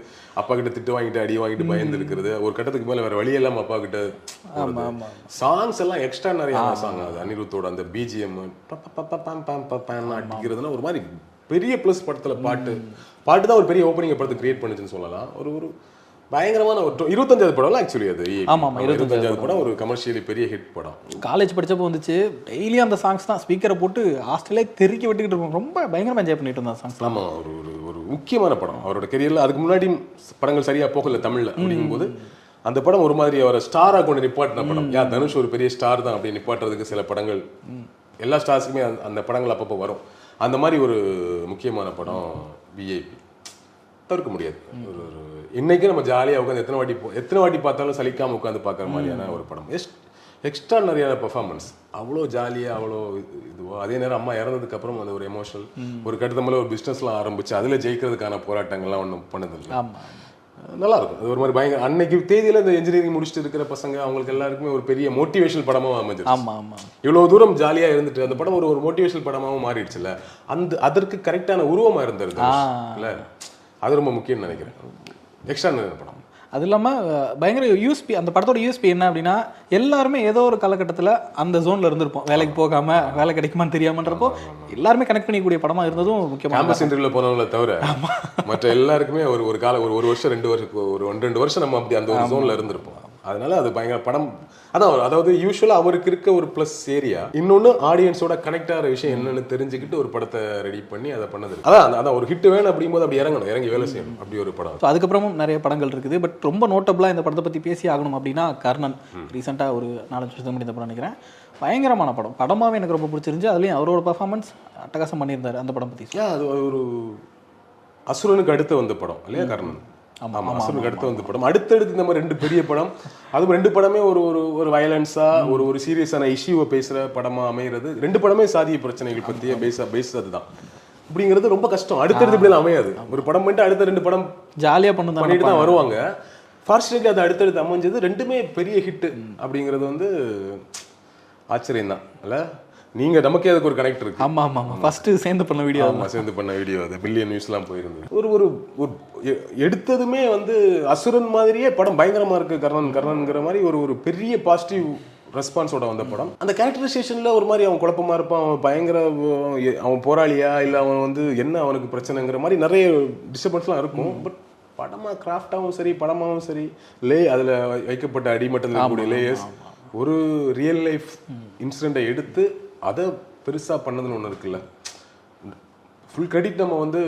B: அப்பா கிட்ட திட்டு வாங்கிட்டு அடி வாங்கிட்டு பயந்து இருக்கிறது, ஒரு கட்டத்துக்கு மேலே வேற வழி எல்லாம் அப்பா கிட்ட. சாங்ஸ் எல்லாம் எக்ஸ்ட்ரா நிறைய சாங். அது அனிருத்தோட அந்த பிஜிஎம் அடிக்கிறதுனா ஒரு மாதிரி பெரிய ப்ளஸ். படத்துல பாட்டு தான் ஒரு பெரிய ஓப்பனிங் படத்தை கிரியேட் பண்ணுச்சுன்னு சொல்லலாம். பயங்கரமான ஒரு 25வது படம் ஆக்சுவலி அது.
A: ஆமா,
B: 25வது படம் ஒரு கமர்ஷியலி பெரிய ஹிட் படம்.
A: காலேஜ் படிச்சப்போ வந்துச்சு, டெய்லி அந்த சாங்ஸ் தான் ஸ்பீக்கரை போட்டு ஹாஸ்டலே தெருக்கி விட்டுக்கிட்டு இருப்போம். ரொம்ப பயங்கரமா என்ஜாய் பண்ணிட்டு இருந்தோம் சாங்ஸ்.
B: ஆமா, ஒரு ஒரு ஒரு முக்கியமான படம் அவரோட கெரியர்ல. அதுக்கு முன்னாடி படங்கள் சரியா போகல தமிழ்ல அப்படிங்கும்போது அந்த படம் ஒரு மாதிரி அவரை ஸ்டாரா கொண்டு நிப்பாட்டின படம். தனுஷ் ஒரு பெரிய ஸ்டார் தான் அப்படி நிப்பாட்டுறதுக்கு சில படங்கள் எல்லா ஸ்டார்ஸுக்குமே அந்த படங்கள் அப்பப்போ வரும். அந்த மாதிரி ஒரு முக்கியமான படம் விஐபி. தவிர்க்க முடியாது. ஒரு இன்னைக்கு நம்ம ஜாலியாக உட்காந்து எத்தனை வாட்டி பார்த்தாலும் சலிக்காமல் உட்காந்து பார்க்குற மாதிரியான ஒரு படம். எக்ஸ்ட்ரானரியான பெர்ஃபார்மன்ஸ். அவ்வளோ ஜாலியாக, அவ்வளோ இதுவோ. அதே நேரம் அம்மா இறந்ததுக்கு அப்புறம் அந்த ஒரு எமோஷனல், ஒரு கட்டத்து மேலே ஒரு பிஸ்னஸ்லாம் ஆரம்பிச்சு அதில் ஜெயிக்கிறதுக்கான போராட்டங்கள்லாம் ஒன்றும் பண்ணதில்லை. நல்லா இருக்கும். அது ஒரு மாதிரி பயங்கர அன்னைக்கு தேதியில் இந்த இன்ஜினியரிங் முடிச்சுட்டு இருக்கிற பசங்க அவங்களுக்கு எல்லாருக்குமே ஒரு பெரிய மோட்டிவேஷனல் படமாக அமைஞ்சிருச்சு. இவ்வளோ தூரம் ஜாலியாக இருந்துட்டு அந்த படம் ஒரு மோட்டிவேஷனல் படமாகவும் மாறிடுச்சுல்ல. அதற்கு கரெக்டான உருவமாக இருந்தது இல்லை, அது ரொம்ப முக்கியம்னு நினைக்கிறேன். எக்ஸ்ட்ரானரி படம்.
A: அது இல்லாமல் பயங்கர யூஎஸ்பி, அந்த படத்தோட யூஎஸ்பி என்ன அப்படின்னா, எல்லாருமே ஏதோ ஒரு காலகட்டத்தில் அந்த ஜோனில் இருந்திருப்போம். வேலைக்கு போகாமல் வேலை கிடைக்குமான்னு தெரியாமன்றப்போ எல்லாருமே கனெக்ட் பண்ணிக்கூடிய படமாக இருந்ததும் முக்கியமாக.
B: கேம்பஸ் இன்டர்வியூல போனவங்கள தவிர மற்ற எல்லாருக்குமே ஒரு காலம் ஒரு வருஷம் 2 வருஷம் ஒரு 1-2 வருஷம் நம்ம அப்படி அந்த ஒரு ஜோனில் இருந்திருப்போம். அதனால அது பயங்கர படம். அதாவது யூஸ்வலாக அவருக்கு இருக்க ஒரு ப்ளஸ் ஏரியா. இன்னொன்று ஆடியன்ஸோட கனெக்ட் ஆகிற விஷயம் என்னன்னு தெரிஞ்சுக்கிட்டு ஒரு படத்தை ரெடி பண்ணி அதை பண்ணது. அதான் ஒரு ஹிட் வேணும் அப்படிங்கும்போது அப்படி இறங்கி வேலை செய்யணும். அப்படி ஒரு படம்.
A: அதுக்கப்புறமும் நிறைய படங்கள் இருக்குது. பட் ரொம்ப நோட்டபிளாக இந்த படத்தை பற்றி பேசி ஆகணும் அப்படின்னா கர்ணன். ரீசெண்டாக ஒரு 4 வருஷத்துக்கு முன்னாடி இந்த படம் நினைக்கிறேன். பயங்கரமான படம். படமாகவே எனக்கு ரொம்ப பிடிச்சிருந்துச்சு. அதுலேயும் அவரோட பர்ஃபார்மன்ஸ் அட்டகாசம் பண்ணியிருந்தார். அந்த படம் பற்றி
B: அது ஒரு அசுரனுக்கு அடுத்து வந்த படம் இல்லையா கர்ணன்? அசுரனுக்கு அடுத்து வந்த படம். அடுத்தடுத்து இந்த மாதிரி 2 பெரிய படம். அதுவும் 2 படமே ஒரு ஒரு வயலன்ஸா ஒரு சீரியஸான இஷ்யூவை பேசுற படமா அமைகிறது. 2 படமே சாதிய பிரச்சனைகள் பற்றிய பேசுறது தான். அப்படிங்கிறது ரொம்ப கஷ்டம். அடுத்தடுத்து இப்படி அமையாது. ஒரு படம் பண்ணிட்டு அடுத்த 2 படம்
A: ஜாலியாக
B: பண்ணிட்டு தான் வருவாங்க. ஃபார்ச்சுனேட்லி அது அடுத்தடுத்து அமைஞ்சது 2மே பெரிய ஹிட். அப்படிங்கிறது ஆச்சரியம் தான் இல்ல. நீங்க நமக்கே அதுக்கு ஒரு கனெக்ட் இருக்கு.
A: ஆமா ஃபர்ஸ்ட் சேர்ந்து பண்ண வீடியோ.
B: சேர்ந்து பண்ண வீடியோ அது பில்லியன் வியூஸ்லாம் போயிருந்தது. ஒரு எடுத்ததுமே அசுரன் மாதிரியே படம் பயங்கரமா இருக்கு. கர்ணன்ங்கிற மாதிரி ஒரு பெரிய பாசிட்டிவ் ரெஸ்பான்ஸோட வந்த படம். அந்த கேரக்டரைசேஷன்ல ஒரு மாதிரி அவன் குழப்பமா இருப்பான். அவன் பயங்கர அவன் போராளியா இல்ல அவன் என்ன அவனுக்கு பிரச்சனைங்கிற மாதிரி நிறைய டிஸ்டர்பன்ஸ்லாம் இருக்கும். பட் படமா கிராஃப்டாகவும் சரி படமாகவும் சரி அதுல வைக்கப்பட்ட அடிமட்டத்தில் இருக்கக்கூடிய லேயர்ஸ், ஒரு ரியல் லைஃப் இன்சிடென்ட்டை எடுத்து அதை பெருசா பண்ணதுன்னு ஒன்று இருக்குல்ல. ஃபுல் கிரெடிட் நம்ம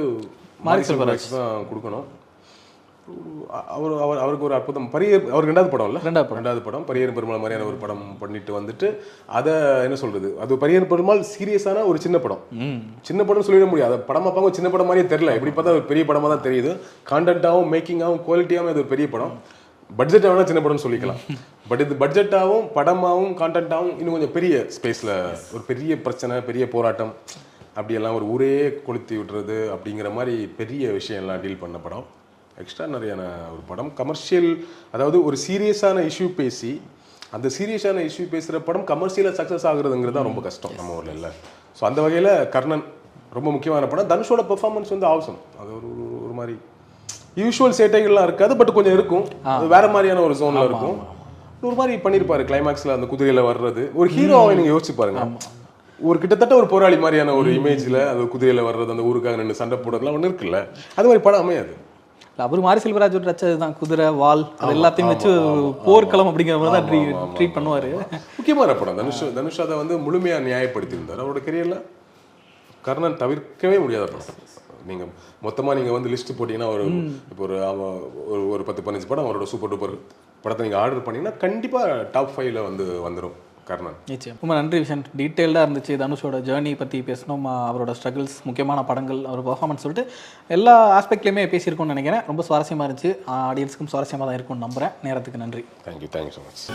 B: மாரி செல்வராஜ் தான் கொடுக்கணும். அவருக்கு ஒரு அற்புதம். அவருக்கு 2வது படம் இல்லை, 2வது படம் பரியர் பெருமாள் மாதிரியான ஒரு படம் பண்ணிட்டு வந்துட்டு அதை என்ன சொல்றது, அது பரியர் பெருமாள் சீரியஸான ஒரு சின்ன படம். சின்ன படம் சொல்லிட முடியாது. அதை படம் பார்ப்பாங்க சின்ன படம் மாதிரியே தெரியல. எப்படி பார்த்தா ஒரு பெரிய படமா தான் தெரியுது. கான்டென்ட்டாகவும் மேக்கிங்காகவும் குவாலிட்டியாகவும் இது ஒரு பெரிய படம். பட்ஜெட் வேணா சின்ன படம்னு சொல்லிக்கலாம். பட் இது பட்ஜெட்டாகவும் படமாகவும் கான்டென்ட்டாகவும் இன்னும் கொஞ்சம் பெரிய ஸ்பேஸில் ஒரு பெரிய பிரச்சனை, பெரிய போராட்டம், அப்படியெல்லாம் ஒரு ஊரே கொளுத்தி விட்டுறது அப்படிங்கிற மாதிரி பெரிய விஷயம்லாம் டீல் பண்ண படம். எக்ஸ்ட்ரானரியான ஒரு படம். கமர்ஷியல், அதாவது ஒரு சீரியஸான இஷ்யூ பேசி அந்த சீரியஸான இஷ்யூ பேசுகிற படம் கமர்ஷியலாக சக்ஸஸ் ஆகுறதுங்கிறது தான் ரொம்ப கஷ்டம் நம்ம ஊரில் இல்லை. ஸோ அந்த வகையில் கர்ணன் ரொம்ப முக்கியமான படம். தனுஷோட பெர்ஃபார்மன்ஸ் அவசரம். அது ஒரு மாதிரி யூஷுவல் சேட்டைகள்லாம் இருக்காது. பட் கொஞ்சம் இருக்கும். அது வேற மாதிரியான ஒரு ஜோன்ல இருக்கும். ஒரு மாதிரி பண்ணியிருப்பாரு. கிளைமேக்ஸ்ல அந்த குதிரையில வர்றது ஒரு ஹீரோவை நீங்க யோசிச்சு பாருங்க. ஒரு கிட்டத்தட்ட ஒரு போராளி மாதிரியான ஒரு இமேஜ்ல அது குதிரையில வர்றது, அந்த ஊருக்காக நின்று சண்டை போடுறதுலாம் ஒன்று இருக்குல்ல. அது மாதிரி படம் அமையாது.
A: அவர் மாரி செல்வராஜ் ரச்சதுதான். குதிரை வால் அது எல்லாத்தையும் வச்சு போர்க்களம் அப்படிங்கிற மாதிரி தான் ட்ரீட் பண்ணுவாரு. முக்கியமான
B: படம். தனுஷ் அதை முழுமையா நியாயப்படுத்தியிருந்தார் அவரோட கெரியர்ல. கர்ணன் தவிர்க்கவே முடியாத படம். நீங்க மொத்தமா நீங்க லிஸ்ட் போட்டீங்கன்னா இப்போ ஒரு 10-15 படம் அவரோட சூப்பர் டூப்பர் படத்தை நீங்க ஆர்டர் பண்ணீங்கன்னா கண்டிப்பா டாப் 5ல வந்துடும் கர்ணன்.
A: நிச்சயம். ரொம்ப நன்றி விஷன். டீட்டெயில்டாக இருந்துச்சு. தனுஷோட ஜேர்னி பற்றி பேசணும், அவரோட ஸ்ட்ரகிள்ஸ், முக்கியமான படங்கள், அவர் பர்ஃபார்மன்ஸ் சொல்லிட்டு எல்லா ஆஸ்பெக்ட்லையுமே பேசியிருக்கோம்னு நினைக்கிறேன். ரொம்ப சுவாரஸ்யமாக இருந்துச்சு. ஆடியன்ஸுக்கும் சுவாரஸ்யமாக தான் இருக்கும்னு நம்புகிறேன். நேரத்துக்கு நன்றி.
B: Thank you so much.